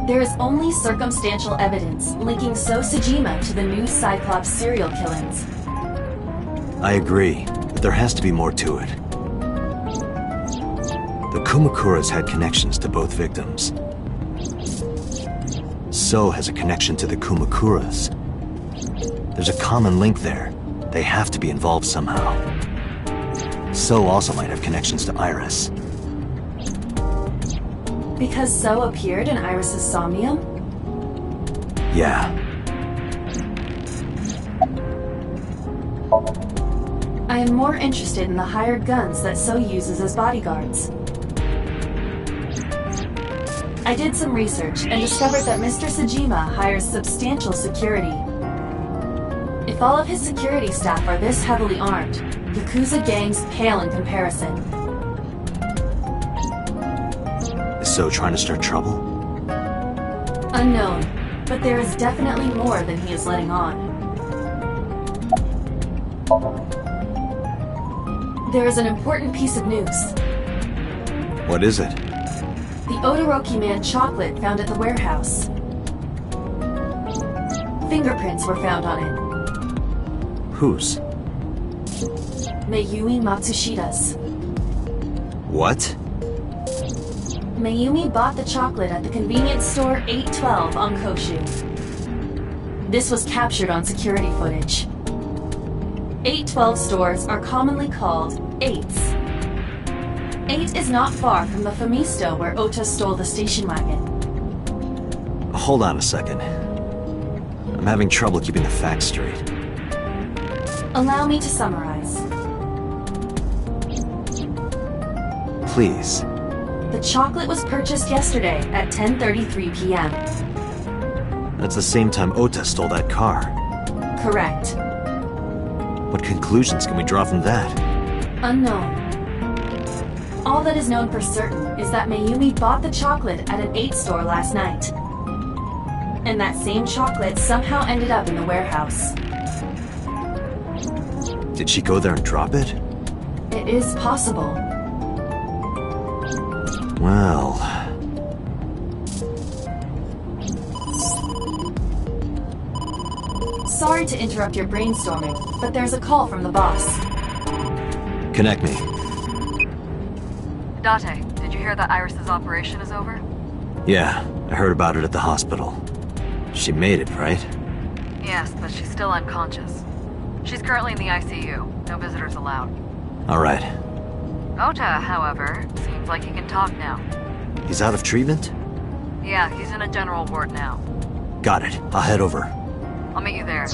There is only circumstantial evidence linking Sosajima to the new Cyclops serial killings. I agree, but there has to be more to it. The Kumakuras had connections to both victims. So has a connection to the Kumakuras. There's a common link there. They have to be involved somehow. So also might have connections to Iris. Because So appeared in Iris's Somnium? Yeah. I am more interested in the hired guns that So uses as bodyguards. I did some research and discovered that Mr. Sajima hires substantial security. If all of his security staff are this heavily armed, Yakuza gangs pale in comparison. Is So trying to start trouble? Unknown, but there is definitely more than he is letting on. There is an important piece of news. What is it? The Odoroki Man chocolate found at the warehouse. Fingerprints were found on it. Whose? Mayumi Matsushida's. What? Mayumi bought the chocolate at the convenience store 812 on Koshu. This was captured on security footage. 812 stores are commonly called 8s. 8 is not far from the Famisto where Ota stole the station wagon. Hold on a second. I'm having trouble keeping the facts straight. Allow me to summarize. Please. The chocolate was purchased yesterday at 10:33 p.m. That's the same time Ota stole that car. Correct. What conclusions can we draw from that? Unknown. All that is known for certain is that Mayumi bought the chocolate at an 8 store last night. And that same chocolate somehow ended up in the warehouse. Did she go there and drop it? It is possible. Well... Sorry to interrupt your brainstorming, but there's a call from the boss. Connect me. Date, did you hear that Iris's operation is over? Yeah, I heard about it at the hospital. She made it, right? Yes, but she's still unconscious. She's currently in the ICU. No visitors allowed. Alright. Ota, however, seems like he can talk now. He's out of treatment? Yeah, he's in a general ward now. Got it. I'll head over. I'll meet you there.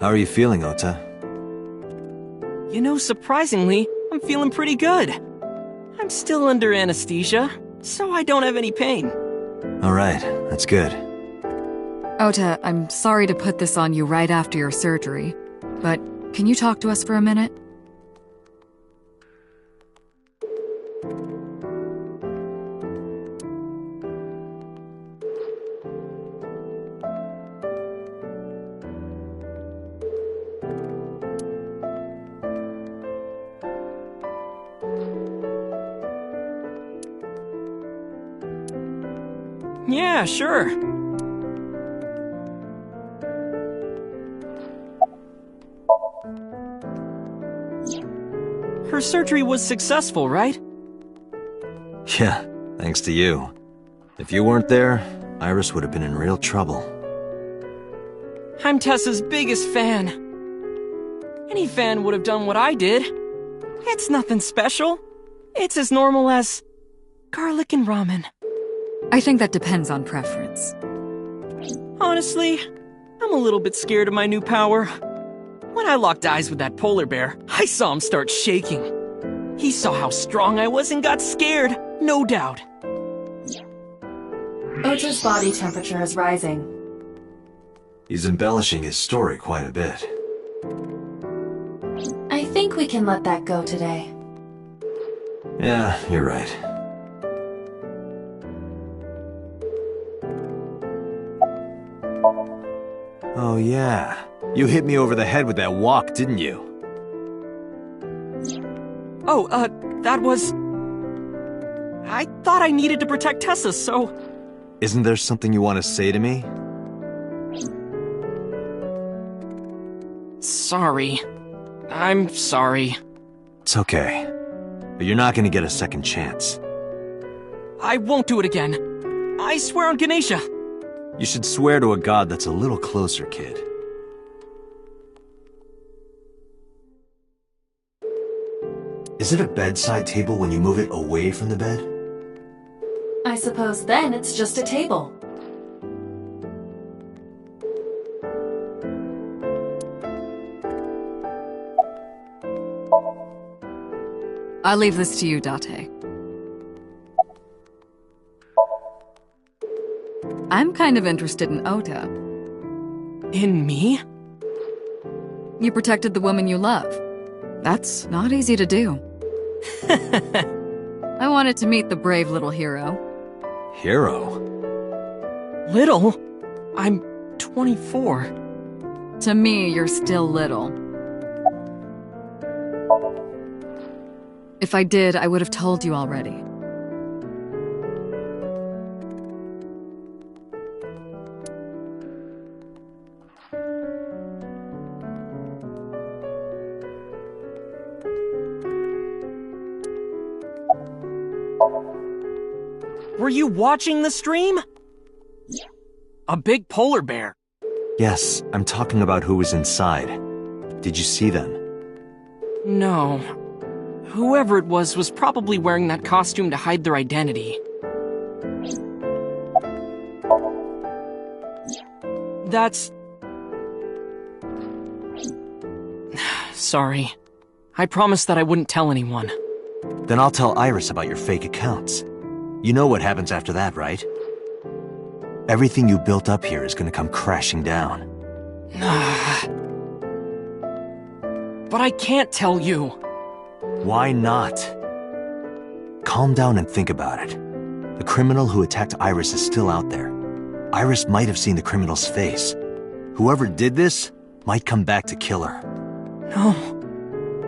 How are you feeling, Ota? You know, surprisingly, I'm feeling pretty good. I'm still under anesthesia, so I don't have any pain. Alright, that's good. Ota, I'm sorry to put this on you right after your surgery, but can you talk to us for a minute? Yeah, sure. Her surgery was successful, right? Yeah, thanks to you. If you weren't there, Iris would have been in real trouble. I'm Tessa's biggest fan. Any fan would have done what I did. It's nothing special. It's as normal as garlic and ramen. I think that depends on preference. Honestly, I'm a little bit scared of my new power. When I locked eyes with that polar bear, I saw him start shaking. He saw how strong I was and got scared, no doubt. Ota's body temperature is rising. He's embellishing his story quite a bit. I think we can let that go today. Yeah, you're right. Oh yeah, you hit me over the head with that walk, didn't you? That was... I thought I needed to protect Tessa, so... Isn't there something you want to say to me? Sorry. I'm sorry. It's okay. But you're not gonna get a second chance. I won't do it again. I swear on Ganesha. You should swear to a god that's a little closer, kid. Is it a bedside table when you move it away from the bed? I suppose then it's just a table. I'll leave this to you, Date. I'm kind of interested in Ota. In me? You protected the woman you love. That's not easy to do. I wanted to meet the brave little hero. Hero? Little? I'm 24. To me, you're still little. If I did, I would have told you already. Were you watching the stream? A big polar bear. Yes, I'm talking about who was inside. Did you see them? No. Whoever it was probably wearing that costume to hide their identity. That's... Sorry. I promised that I wouldn't tell anyone. Then I'll tell Iris about your fake accounts. You know what happens after that, right? Everything you built up here is gonna come crashing down. But I can't tell you. Why not? Calm down and think about it. The criminal who attacked Iris is still out there. Iris might have seen the criminal's face. Whoever did this might come back to kill her. No.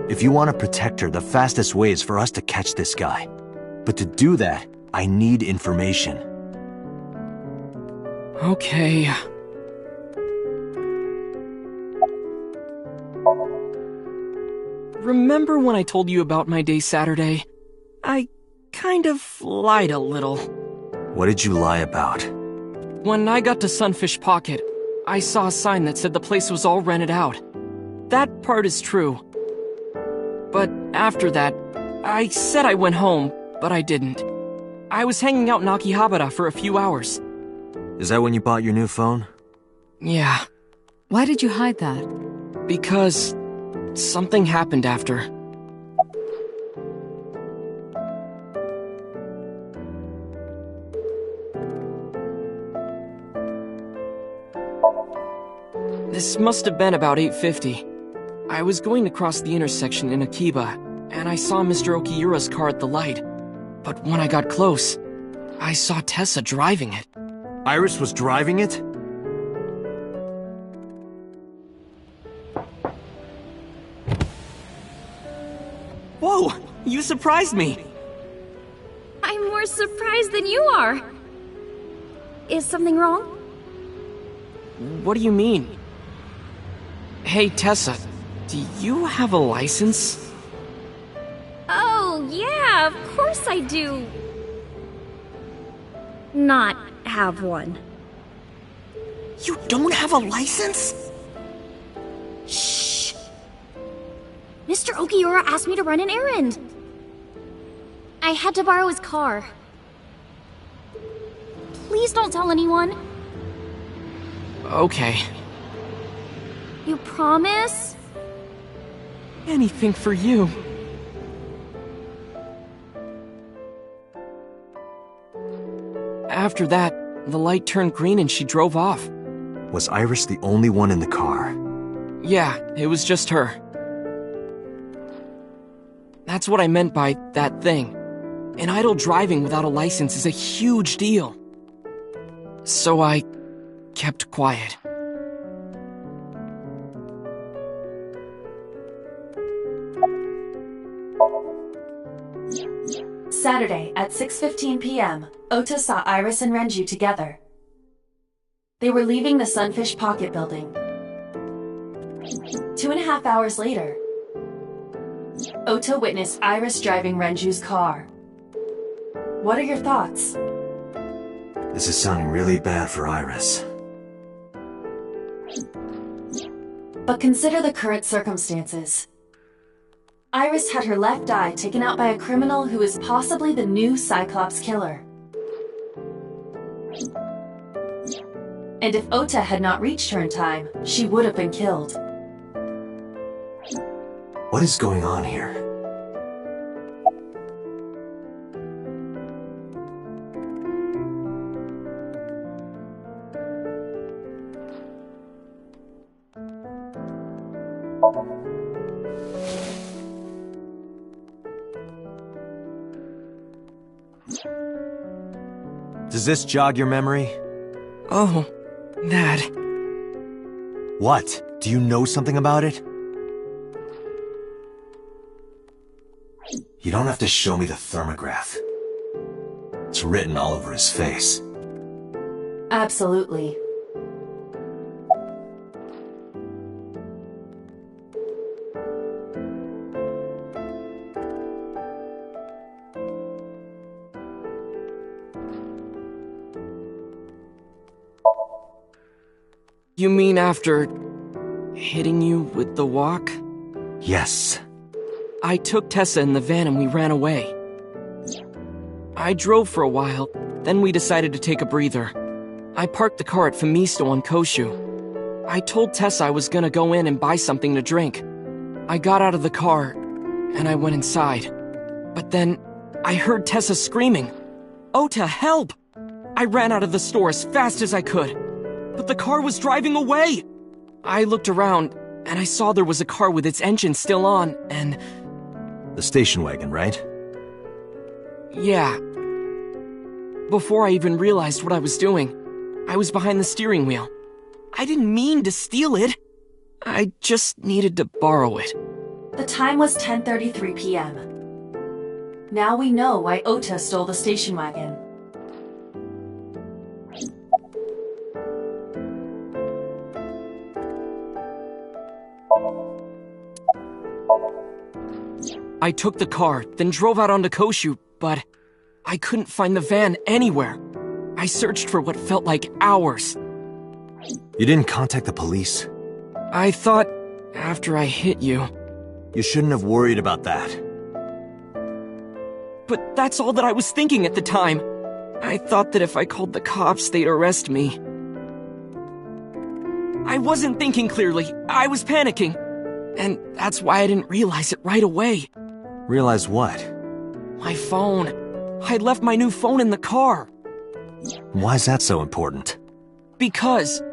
If you want to protect her, the fastest way is for us to catch this guy. But to do that, I need information. Okay. Remember when I told you about my day Saturday? I kind of lied a little. What did you lie about? When I got to Sunfish Pocket, I saw a sign that said the place was all rented out. That part is true. But after that, I said I went home, but I didn't. I was hanging out in Akihabara for a few hours. Is that when you bought your new phone? Yeah. Why did you hide that? Because something happened after. This must have been about 8:50. I was going to cross the intersection in Akiba, and I saw Mr. Okiura's car at the light. But when I got close, I saw Tessa driving it. Iris was driving it? Whoa! You surprised me! I'm more surprised than you are. Is something wrong? What do you mean? Hey, Tessa, do you have a license? Oh, yeah, of course I do. Not have one. You don't have a license? Shh! Mr. Okiura asked me to run an errand. I had to borrow his car. Please don't tell anyone. Okay. You promise? Anything for you. After that, the light turned green and she drove off. Was Iris the only one in the car? Yeah, it was just her. That's what I meant by that thing. An idle driving without a license is a huge deal. So I kept quiet. Saturday at 6:15 p.m., Ota saw Iris and Renju together. They were leaving the Sunfish Pocket building. 2.5 hours later, Ota witnessed Iris driving Renju's car. What are your thoughts? This is sounding really bad for Iris. But consider the current circumstances. Iris had her left eye taken out by a criminal who is possibly the new Cyclops killer. And if Ota had not reached her in time, she would have been killed. What is going on here? Does this jog your memory? Oh, that. What? Do you know something about it? You don't have to show me the thermograph. It's written all over his face. Absolutely. You mean after hitting you with the walk? Yes. I took Tessa in the van and we ran away. I drove for a while, then we decided to take a breather. I parked the car at Femisto on Koshu. I told Tessa I was gonna go in and buy something to drink. I got out of the car, and I went inside. But then, I heard Tessa screaming, "Ota, help!" I ran out of the store as fast as I could. But the car was driving away! I looked around, and I saw there was a car with its engine still on, and... The station wagon, right? Yeah. Before I even realized what I was doing, I was behind the steering wheel. I didn't mean to steal it. I just needed to borrow it. The time was 10:33 p.m. Now we know why Ota stole the station wagon. I took the car, then drove out onto Koshu, but I couldn't find the van anywhere. I searched for what felt like hours. You didn't contact the police? I thought after I hit you. You shouldn't have worried about that. But that's all that I was thinking at the time. I thought that if I called the cops, they'd arrest me. I wasn't thinking clearly. I was panicking. And that's why I didn't realize it right away. Realize what? My phone. I'd left my new phone in the car. Why is that so important? Because...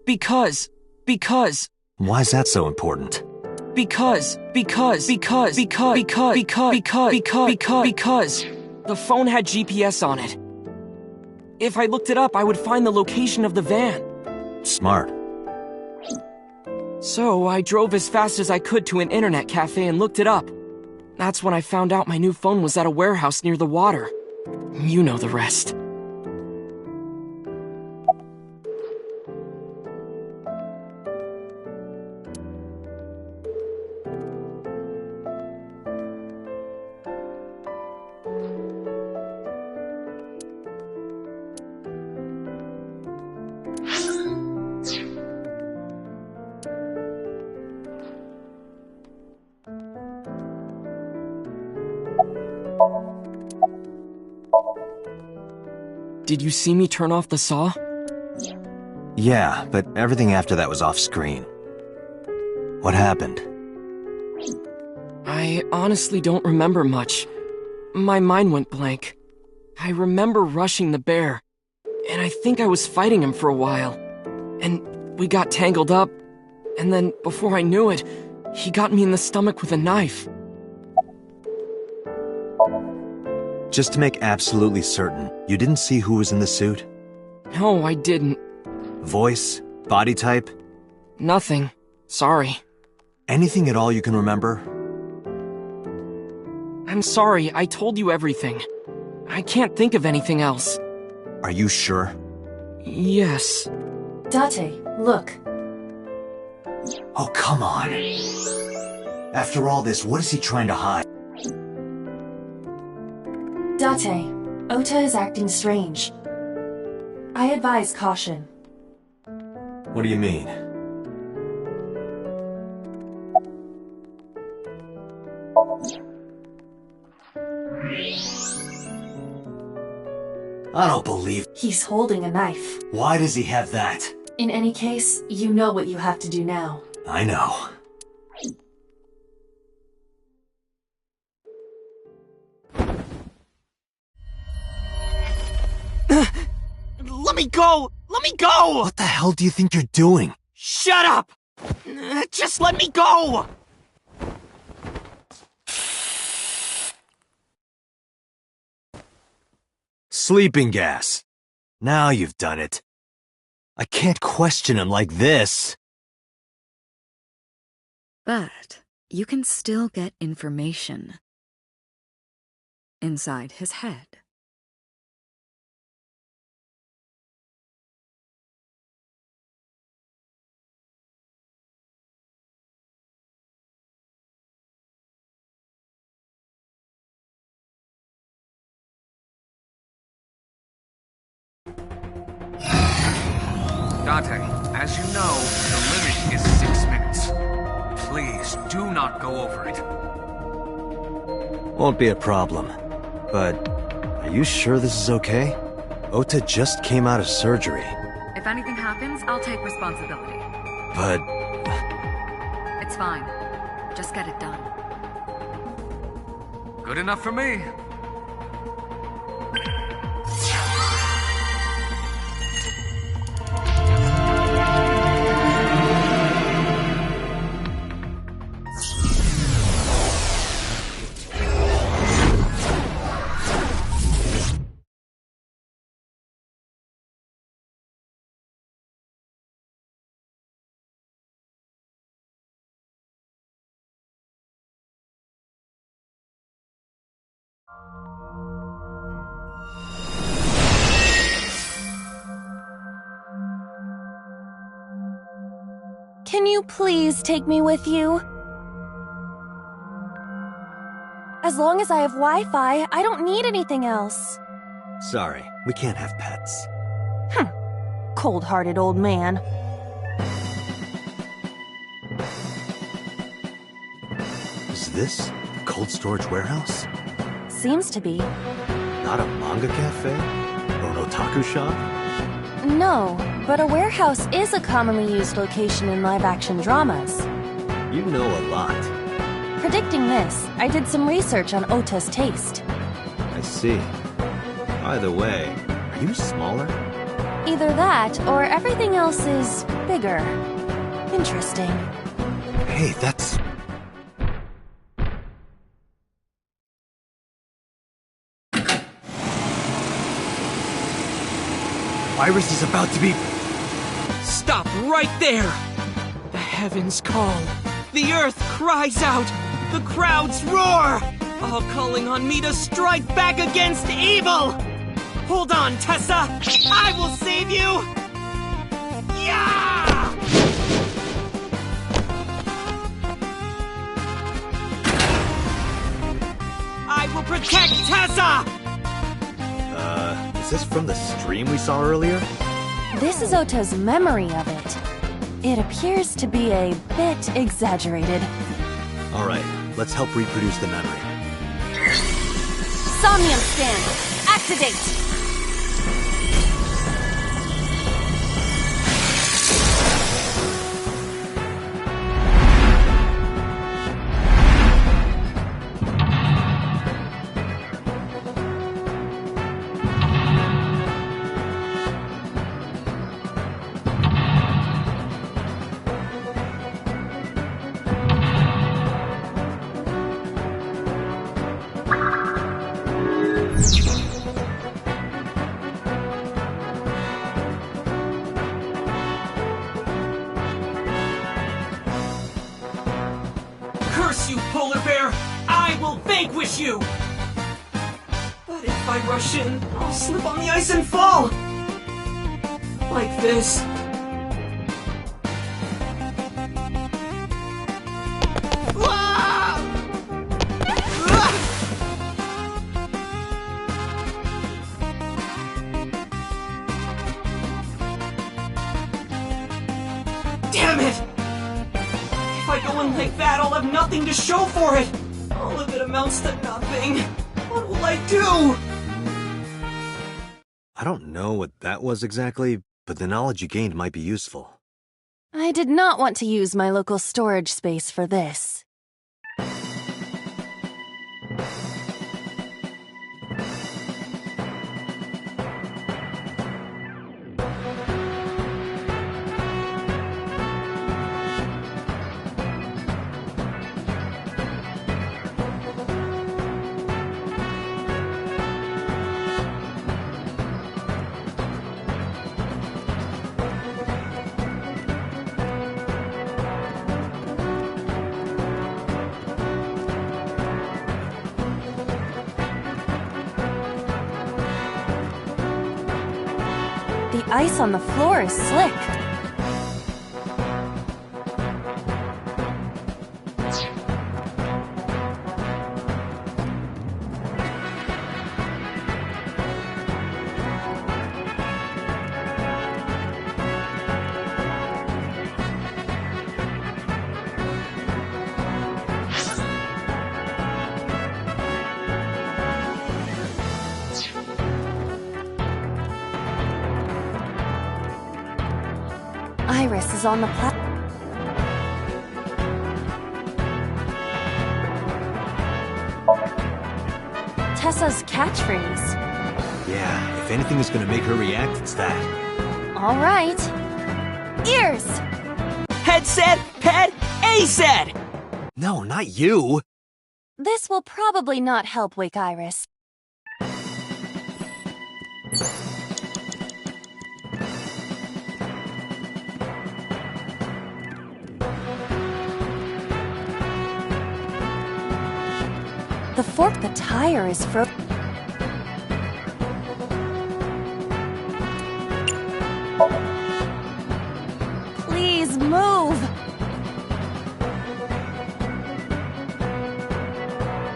Because. Why's that so important? Because the phone had GPS on it. If I looked it up, I would find the location of the van. Smart. So I drove as fast as I could to an internet cafe and looked it up. That's when I found out my new phone was at a warehouse near the water. You know the rest. Did you see me turn off the saw? Yeah, but everything after that was off screen. What happened? I honestly don't remember much. My mind went blank. I remember rushing the bear, and I think I was fighting him for a while. And we got tangled up, and then before I knew it, he got me in the stomach with a knife. Just to make absolutely certain, you didn't see who was in the suit? No, I didn't. Voice? Body type? Nothing. Sorry. Anything at all you can remember? I'm sorry, I told you everything. I can't think of anything else. Are you sure? Yes. Date, look. Oh, come on. After all this, what is he trying to hide? Date, Ota is acting strange. I advise caution. What do you mean? I don't believe... He's holding a knife. Why does he have that? In any case, you know what you have to do now. I know. Let me go! Let me go! What the hell do you think you're doing? Shut up! Just let me go! Sleeping gas. Now you've done it. I can't question him like this. But you can still get information inside his head. Dante, as you know, the limit is 6 minutes. Please, do not go over it. Won't be a problem. But, are you sure this is okay? Ota just came out of surgery. If anything happens, I'll take responsibility. But... It's fine. Just get it done. Good enough for me. Can you please take me with you? As long as I have Wi-Fi, I don't need anything else. Sorry, we can't have pets. Cold-hearted old man. Is this the cold storage warehouse? Seems to be. Not a manga cafe? Or an otaku shop? No, but a warehouse is a commonly used location in live-action dramas. You know a lot. Predicting this, I did some research on Ota's taste. I see. By the way, are you smaller? Either that, or everything else is bigger. Interesting. Hey, that's... Iris is about to be... Stop right there! The heavens call. The earth cries out. The crowds roar! All calling on me to strike back against evil! Hold on, Tessa! I will save you! Yeah! I will protect Tessa! Is this from the stream we saw earlier? This is Ota's memory of it. It appears to be a bit exaggerated. Alright, let's help reproduce the memory. Somnium stand! Activate! Curse you, polar bear! I will vanquish you! But if I rush in, I'll slip on the ice and fall! Like this. Damn it! If I go in like that, I'll have nothing to show for it! All of it amounts to nothing. What will I do? I don't know what that was exactly, but the knowledge you gained might be useful. I did not want to use my local storage space for this. The ice on the floor is slick. Iris is on the platform. Tessa's catchphrase. Yeah, if anything is gonna make her react, it's that. All right. Ears! Head said, pet, A said! No, not you! This will probably not help wake Iris. The fork the tire is frozen. Please move!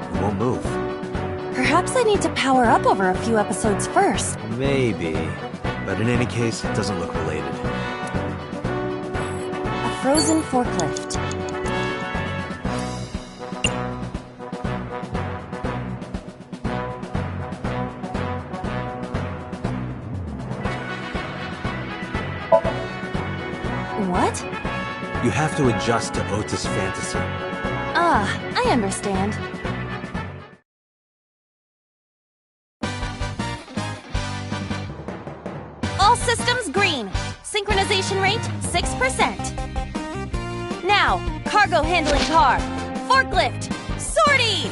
It won't move. Perhaps I need to power up over a few episodes first. Maybe. But in any case, it doesn't look related. A frozen forklift. What? You have to adjust to Ota's fantasy. Ah, I understand. All systems green. Synchronization rate 6%. Now, cargo handling car. Forklift. Sortie!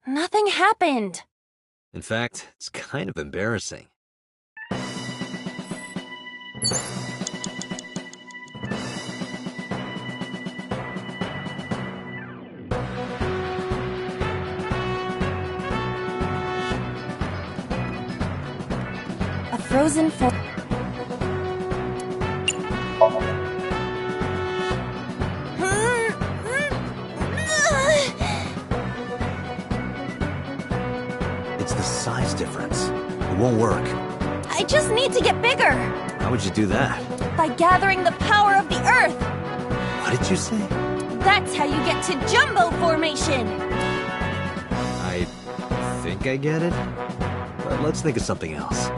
Nothing happened. In fact, it's kind of embarrassing. A frozen fork. It's the size difference. It won't work. I just need to get bigger. How would you do that? By gathering the power of the Earth. What did you say? That's how you get to jumbo formation. I think I get it. But let's think of something else.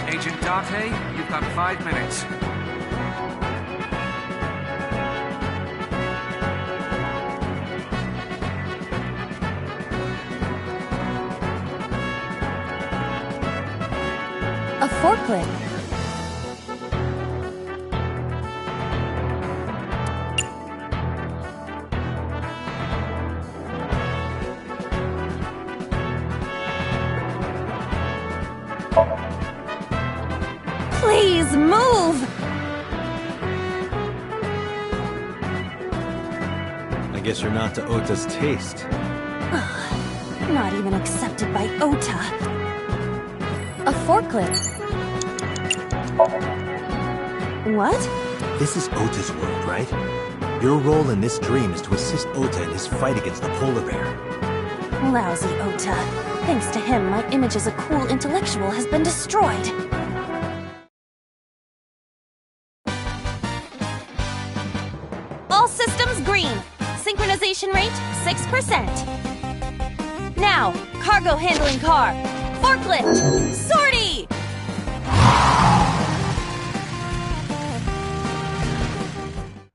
Agent Date, you've got 5 minutes. A forklift. Please move! I guess you're not to Ota's taste. Not even accepted by Ota. A forklift. What? This is Ota's world, right? Your role in this dream is to assist Ota in his fight against the polar bear. Lousy Ota. Thanks to him, my image as a cool intellectual has been destroyed. All systems green. Synchronization rate 6%. Now, cargo handling car. Forklift. Sortie!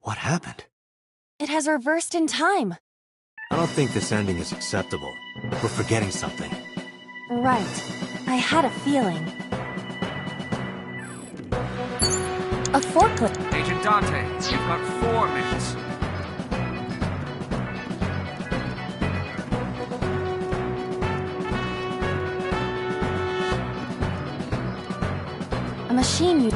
What happened? It has reversed in time. I don't think this ending is acceptable. We're forgetting something. Right. I had a feeling. A forklift. Agent Date, you've got 4 minutes. A machine.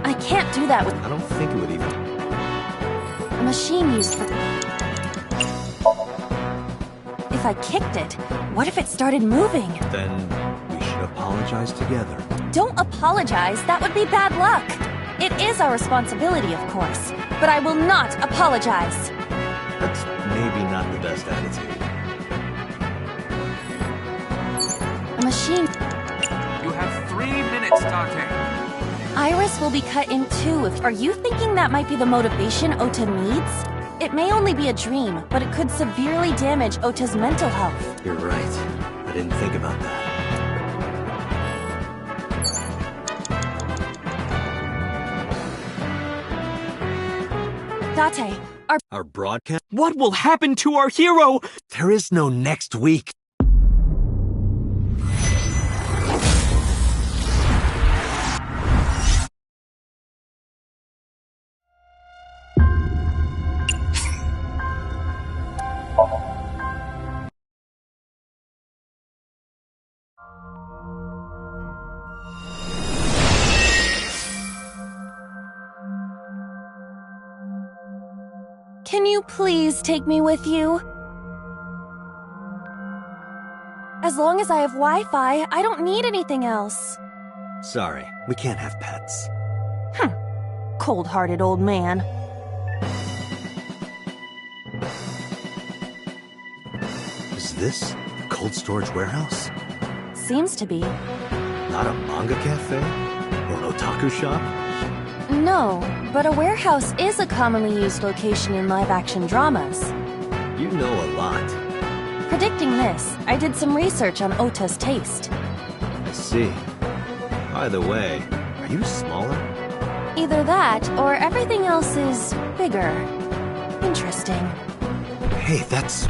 I can't do that with I don't think it would even. a machine used for. If I kicked it, what if it started moving? Then we should apologize together. Don't apologize, that would be bad luck. It is our responsibility, of course, but I will not apologize. That's maybe not the best attitude. A machine. You have 3 minutes. minutes, Tate. Iris will be cut in two. Are you thinking that might be the motivation Ota needs? It may only be a dream, but it could severely damage Ota's mental health. You're right. I didn't think about that. Date, Our broadcast? What will happen to our hero? There is no next week. Can you please take me with you? As long as I have Wi-Fi, I don't need anything else. Sorry, we can't have pets. Cold-hearted old man. Is this the cold storage warehouse? Seems to be. Not a manga cafe? Or an otaku shop? No, but a warehouse is a commonly used location in live-action dramas. You know a lot. Predicting this, I did some research on Ota's taste. I see. By the way, are you smaller? Either that, or everything else is bigger. Interesting. Hey, that's...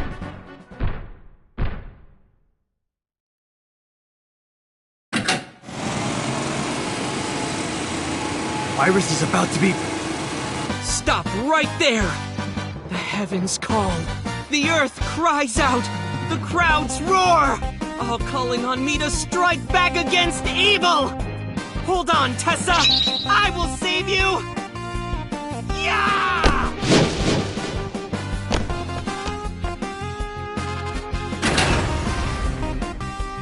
Iris is about to be... Stop right there! The heavens call. The earth cries out. The crowds roar. All calling on me to strike back against evil! Hold on, Tessa! I will save you! Yeah!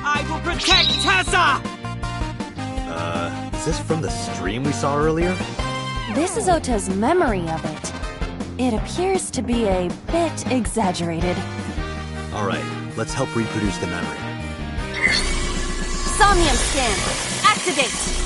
I will protect Tessa! Is this from the stream we saw earlier? This is Ota's memory of it. It appears to be a bit exaggerated. Alright, let's help reproduce the memory. SOMNIUM scan! Activate!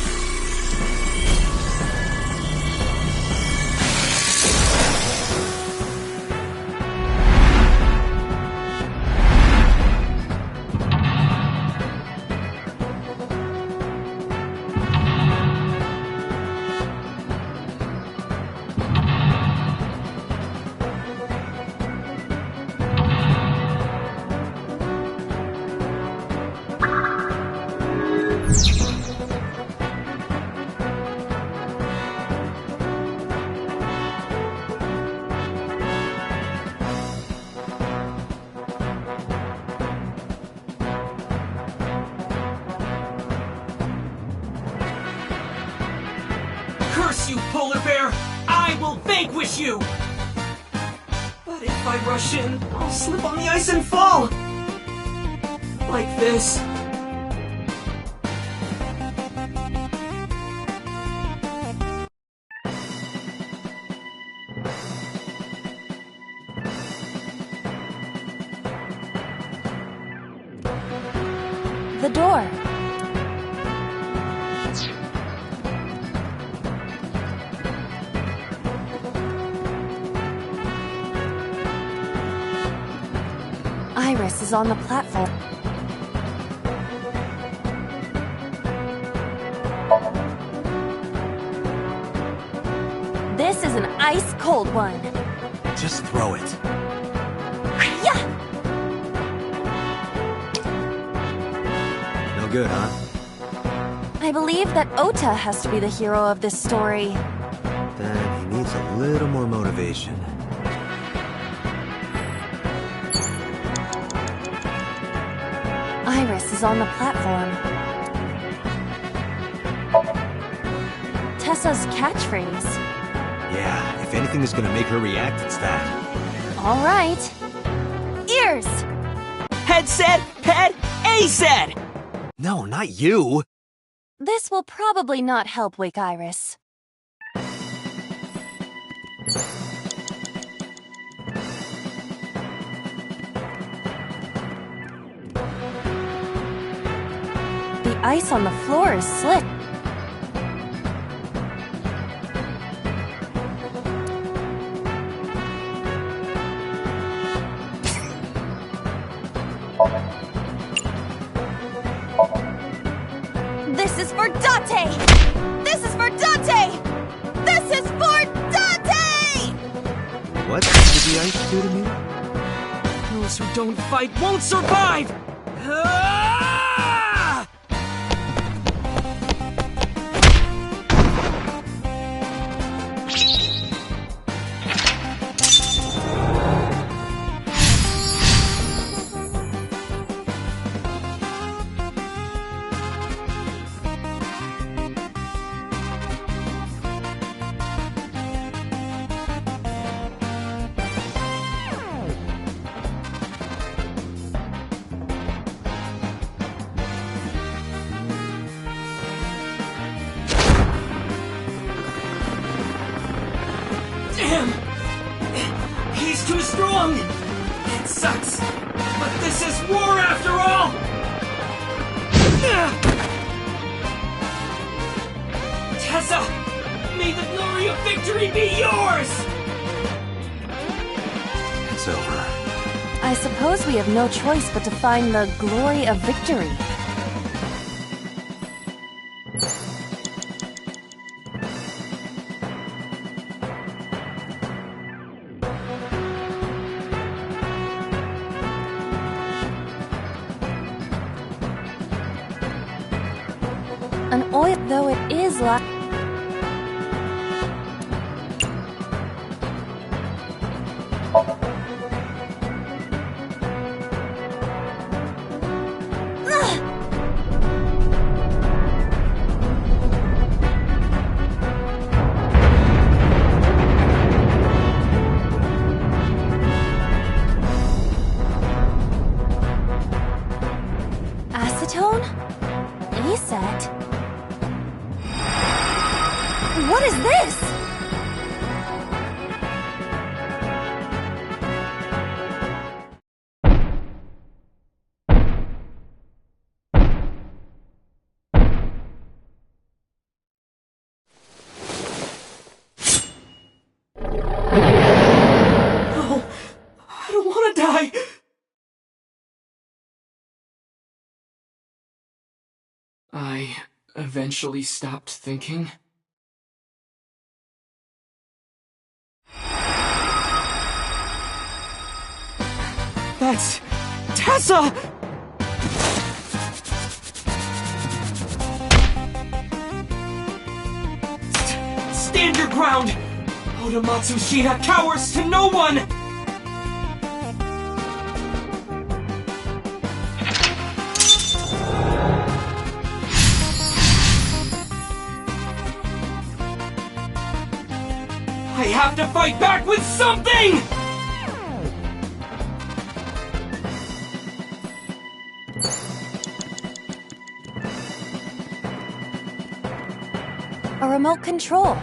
Curse you, polar bear! I will vanquish you! But if I rush in, I'll slip on the ice and fall! Like this. The door. Iris is on the platform. This is an ice-cold one. Just throw it. Yeah! No good, huh? I believe that Ota has to be the hero of this story. Then he needs a little more motivation. Iris is on the platform. Tessa's catchphrase. Yeah, if anything is gonna make her react, it's that. All right. Ears! Head said, head, A said! No, not you! This will probably not help wake Iris. The ice on the floor is slick. the ice do to me? Those who don't fight won't survive! Ah! Damn! He's too strong! It sucks! But this is war after all! Tessa! May the glory of victory be yours! It's over. I suppose we have no choice but to find the glory of victory. An oil, though it is like... Acetone? Aset? What is this? No! I don't want to die! I eventually stopped thinking. That's Tessa! Stand your ground! Odamatsu Shida cowers to no one! I have to fight back with something! A remote control.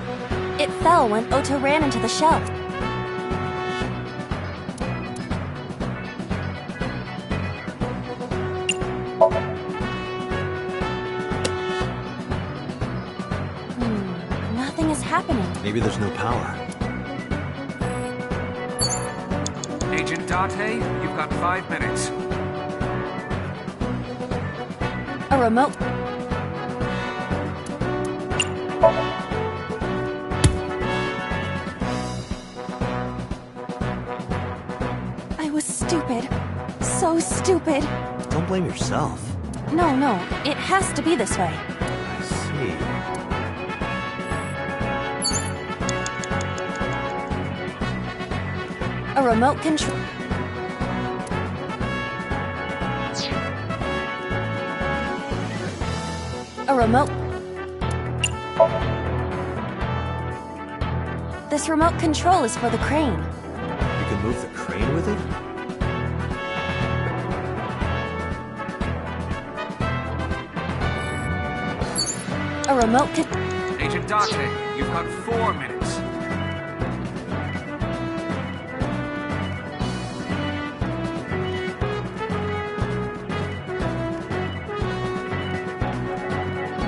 It fell when Otto ran into the shelf. Nothing is happening. Maybe there's no power. Agent Date, you've got 5 minutes. A remote... I was stupid. So stupid. Don't blame yourself. No, it has to be this way. I see. A remote control... A remote... This remote control is for the crane. You can move the crane with it? A remote con... Agent Date, you've got 4 minutes.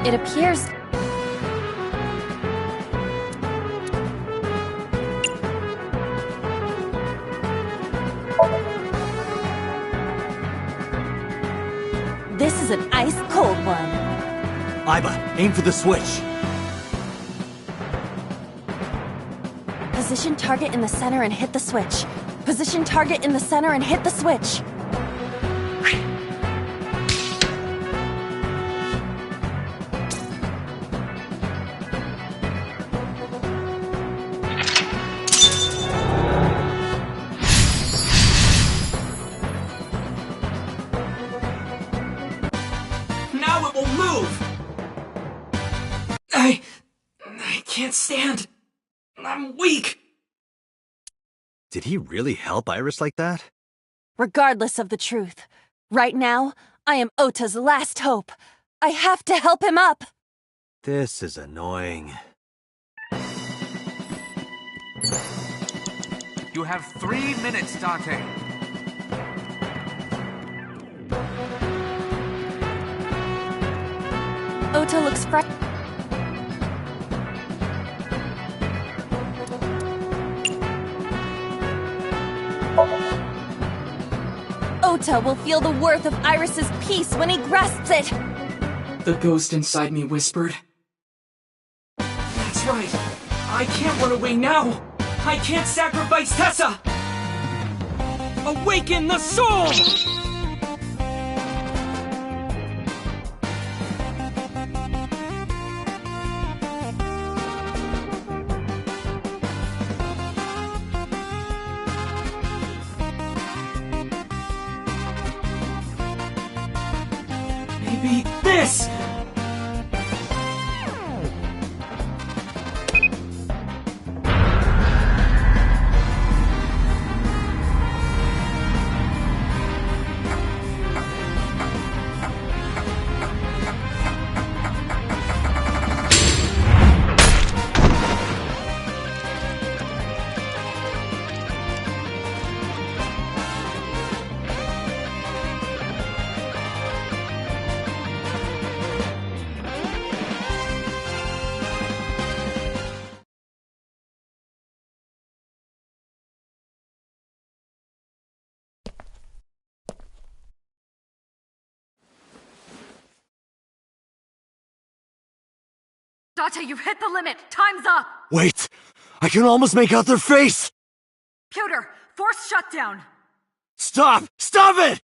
It appears... This is an ice-cold one. Aiba, aim for the switch. Position target in the center and hit the switch. Position target in the center and hit the switch. Now it will move! I can't stand. I'm weak. Did he really help Iris like that? Regardless of the truth, right now, I am Ota's last hope. I have to help him up. This is annoying. You have 3 minutes, Date. Ota looks fresh. Ota will feel the worth of Iris's peace when he grasps it. The ghost inside me whispered. That's right. I can't run away now. I can't sacrifice Tessa. Awaken the soul! Maybe this! Date, you've hit the limit. Time's up. Wait! I can almost make out their face! Pewter, force shutdown. Stop! Stop it!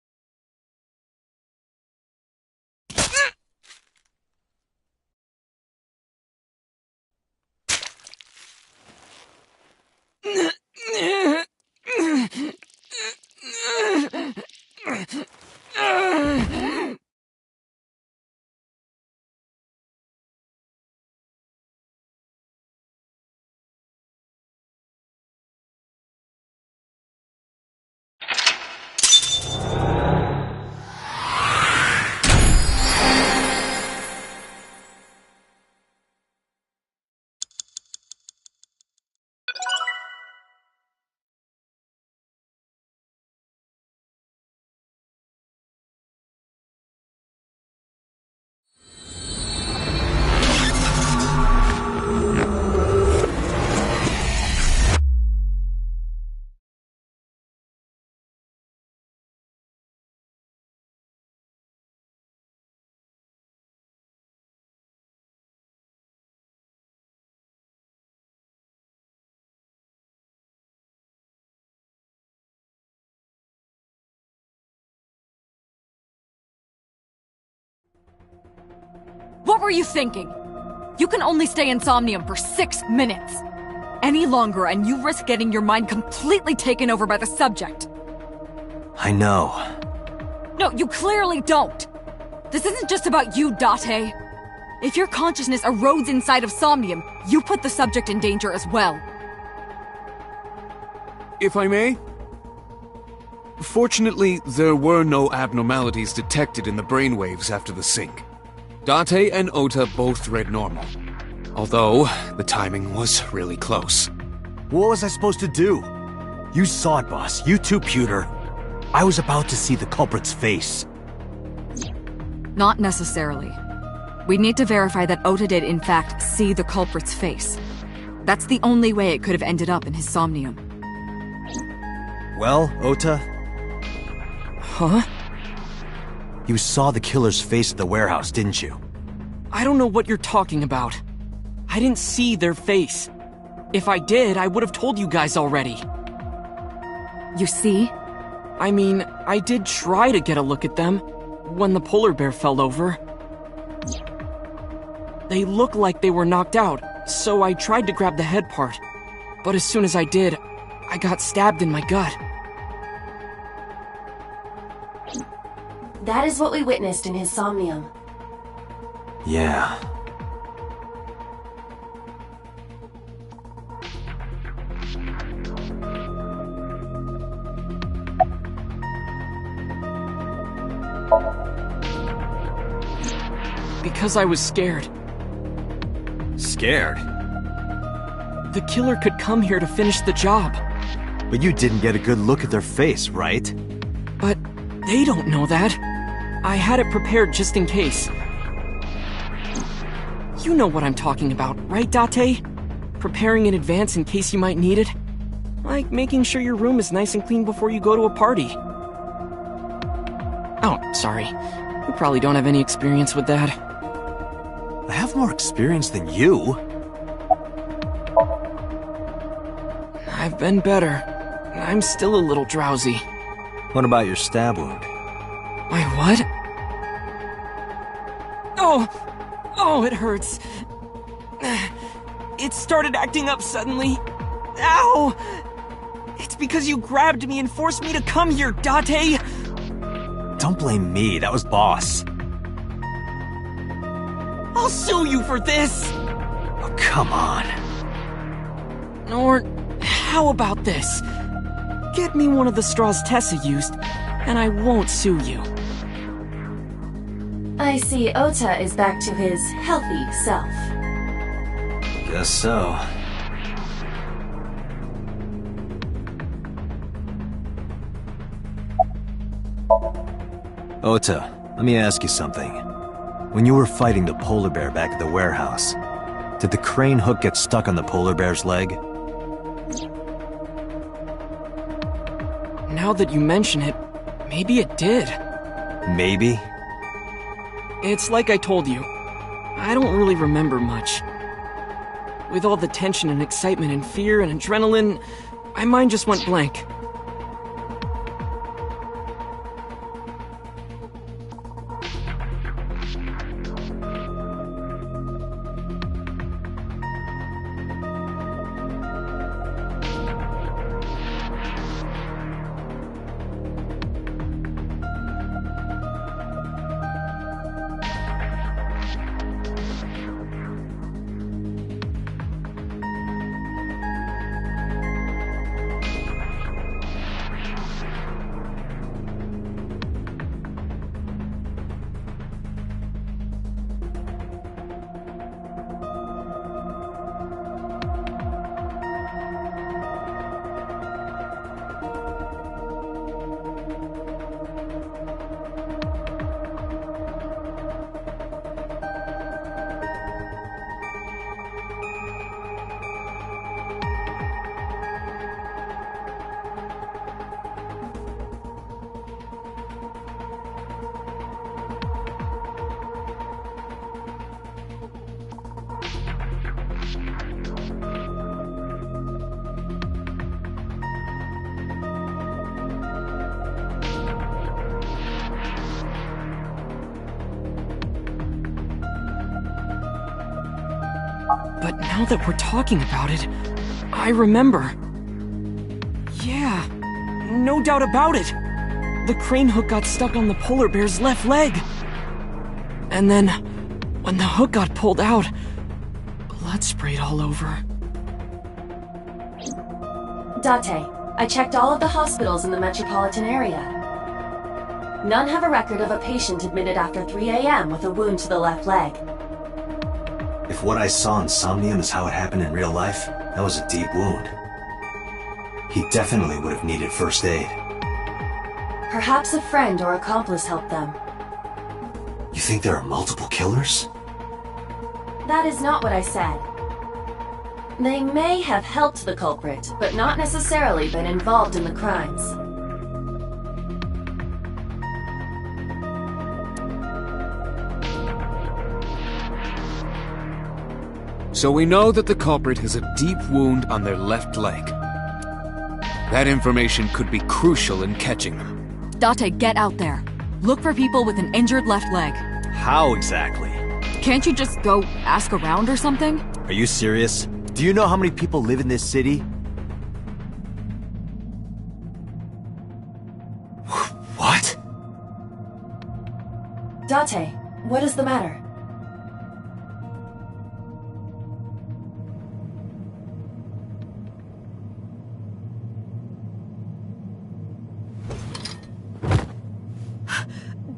What were you thinking? You can only stay in Somnium for 6 minutes. Any longer and you risk getting your mind completely taken over by the subject. I know. No, you clearly don't. This isn't just about you, Date. If your consciousness erodes inside of Somnium, you put the subject in danger as well. If I may? Fortunately, there were no abnormalities detected in the brainwaves after the sync. Date and Ota both read normal. Although, the timing was really close. What was I supposed to do? You saw it, boss. You too, Pewter. I was about to see the culprit's face. Not necessarily. We need to verify that Ota did in fact see the culprit's face. That's the only way it could have ended up in his Somnium. Well, Ota? Huh? You saw the killer's face at the warehouse, didn't you? I don't know what you're talking about. I didn't see their face. If I did, I would have told you guys already. You see? I mean, I did try to get a look at them when the polar bear fell over. They looked like they were knocked out, so I tried to grab the head part. But as soon as I did, I got stabbed in my gut. That is what we witnessed in his somnium. Yeah. Because I was scared. Scared? The killer could come here to finish the job. But you didn't get a good look at their face, right? But they don't know that. I had it prepared just in case. You know what I'm talking about, right, Date? Preparing in advance in case you might need it. Like making sure your room is nice and clean before you go to a party. Oh, sorry. You probably don't have any experience with that. I have more experience than you. I've been better. I'm still a little drowsy. What about your stab wound? My what? Oh, it hurts. It started acting up suddenly. Ow! It's because you grabbed me and forced me to come here, Date! Don't blame me, that was Boss. I'll sue you for this! Oh, come on. Or, how about this? Get me one of the straws Tessa used, and I won't sue you. I see Ota is back to his healthy self. Guess so. Ota, let me ask you something. When you were fighting the polar bear back at the warehouse, did the crane hook get stuck on the polar bear's leg? Now that you mention it, maybe it did. Maybe? It's like I told you. I don't really remember much. With all the tension and excitement and fear and adrenaline, my mind just went blank. But now that we're talking about it, I remember. Yeah, no doubt about it. The crane hook got stuck on the polar bear's left leg. And then, when the hook got pulled out, blood sprayed all over. Date, I checked all of the hospitals in the metropolitan area. None have a record of a patient admitted after 3 a.m. with a wound to the left leg. If what I saw in Somnium is how it happened in real life, that was a deep wound. He definitely would have needed first aid. Perhaps a friend or accomplice helped them. You think there are multiple killers? That is not what I said. They may have helped the culprit, but not necessarily been involved in the crimes. So we know that the culprit has a deep wound on their left leg. That information could be crucial in catching them. Date, get out there. Look for people with an injured left leg. How exactly? Can't you just go ask around or something? Are you serious? Do you know how many people live in this city? What? Date, what is the matter?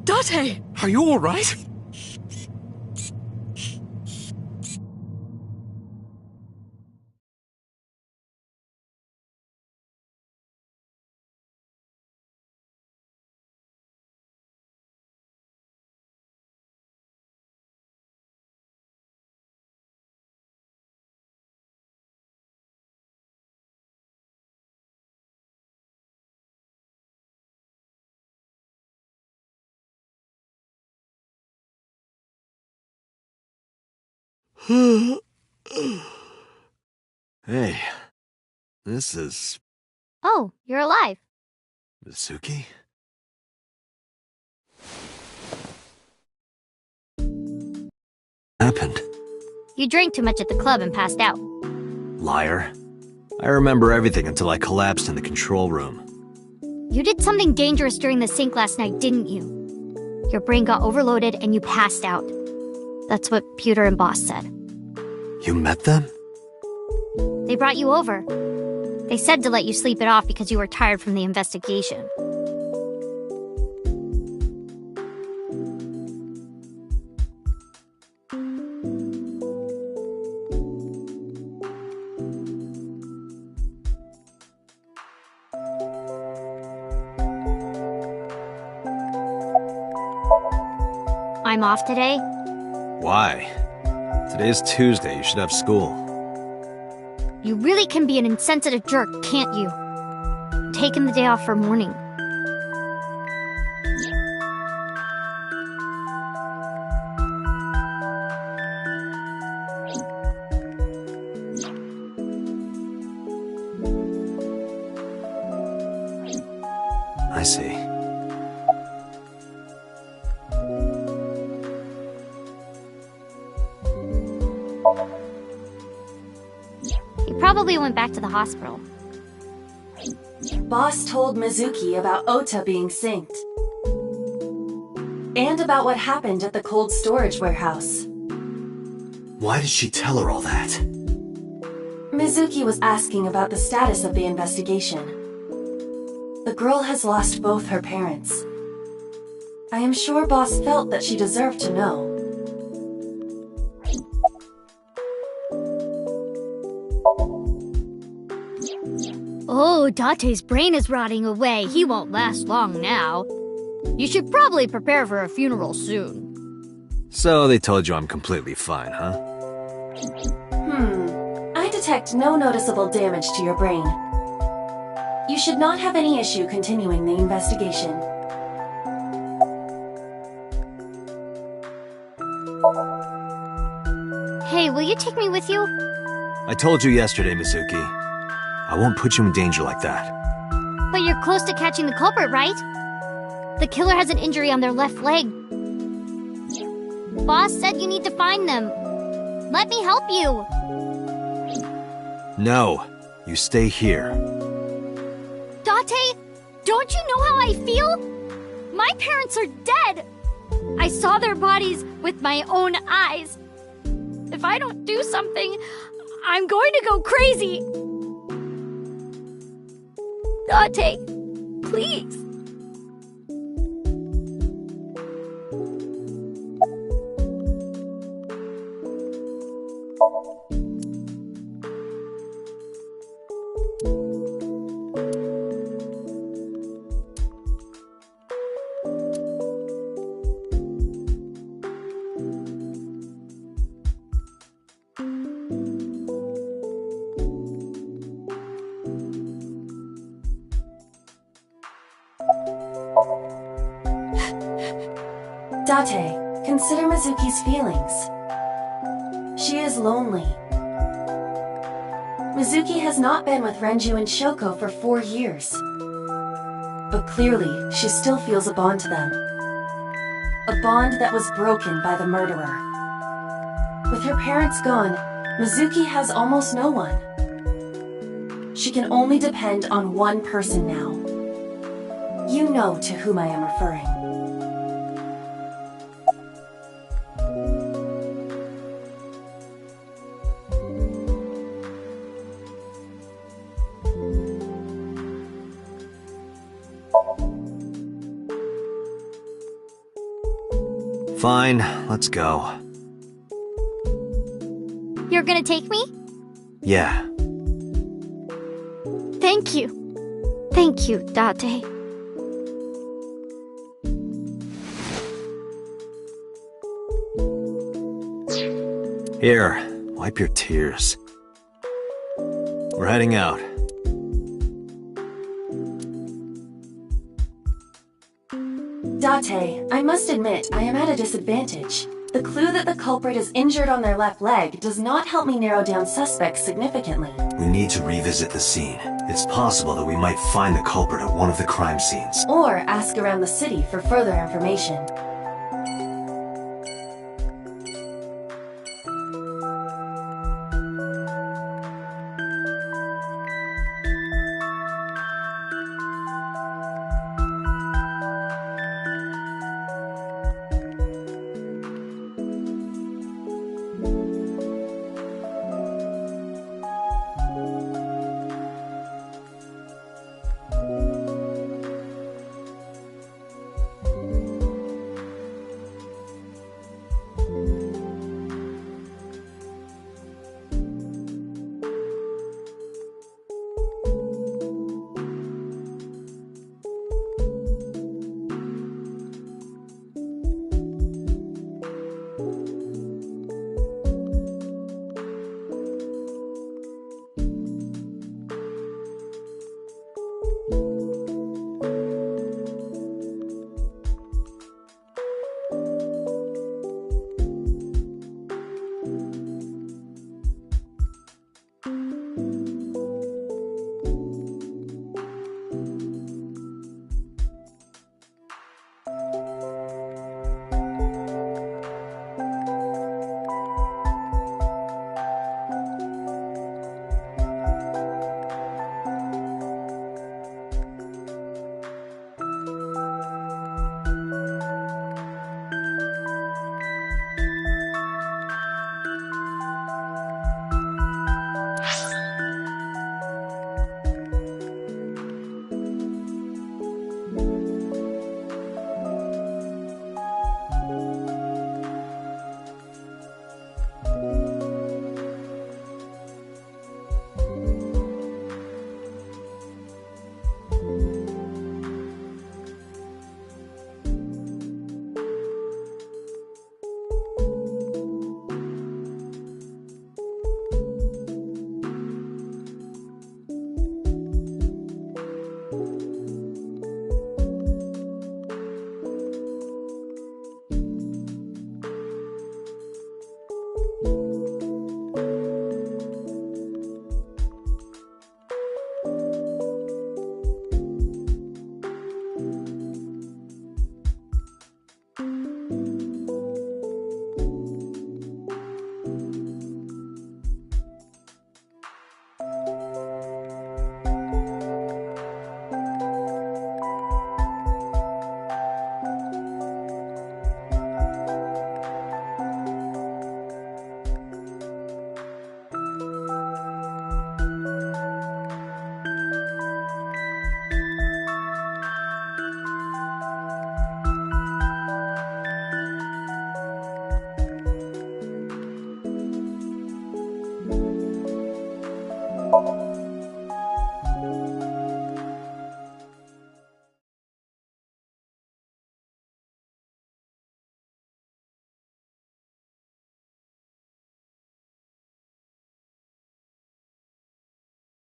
Date! Are you alright? Hey, this is... Oh, you're alive. Mizuki? Happened? You drank too much at the club and passed out. Liar. I remember everything until I collapsed in the control room. You did something dangerous during the sink last night, didn't you? Your brain got overloaded and you passed out. That's what Pewter and Boss said. You met them? They brought you over. They said to let you sleep it off because you were tired from the investigation. I'm off today. Why? Today's Tuesday, you should have school. You really can be an insensitive jerk, can't you? I'm taking the day off for mourning. I see. He probably went back to the hospital. Boss told Mizuki about Ota being synced. And about what happened at the cold storage warehouse. Why did she tell her all that? Mizuki was asking about the status of the investigation. The girl has lost both her parents. I am sure Boss felt that she deserved to know. Oh, Date's brain is rotting away. He won't last long now. You should probably prepare for a funeral soon. So they told you I'm completely fine, huh? I detect no noticeable damage to your brain. You should not have any issue continuing the investigation. Hey, will you take me with you? I told you yesterday, Mizuki. I won't put you in danger like that. But you're close to catching the culprit, right? The killer has an injury on their left leg. Boss said you need to find them. Let me help you. No, you stay here. Date, don't you know how I feel? My parents are dead. I saw their bodies with my own eyes. If I don't do something, I'm going to go crazy. Date, please. Date, consider Mizuki's feelings. She is lonely. Mizuki has not been with Renju and Shoko for 4 years. But clearly, she still feels a bond to them. A bond that was broken by the murderer. With her parents gone, Mizuki has almost no one. She can only depend on one person now. You know to whom I am referring. Fine, let's go. You're gonna take me? Yeah. Thank you. Thank you, Date. Here, wipe your tears. We're heading out. Date, I must admit, I am at a disadvantage. The clue that the culprit is injured on their left leg does not help me narrow down suspects significantly. We need to revisit the scene. It's possible that we might find the culprit at one of the crime scenes. Or ask around the city for further information.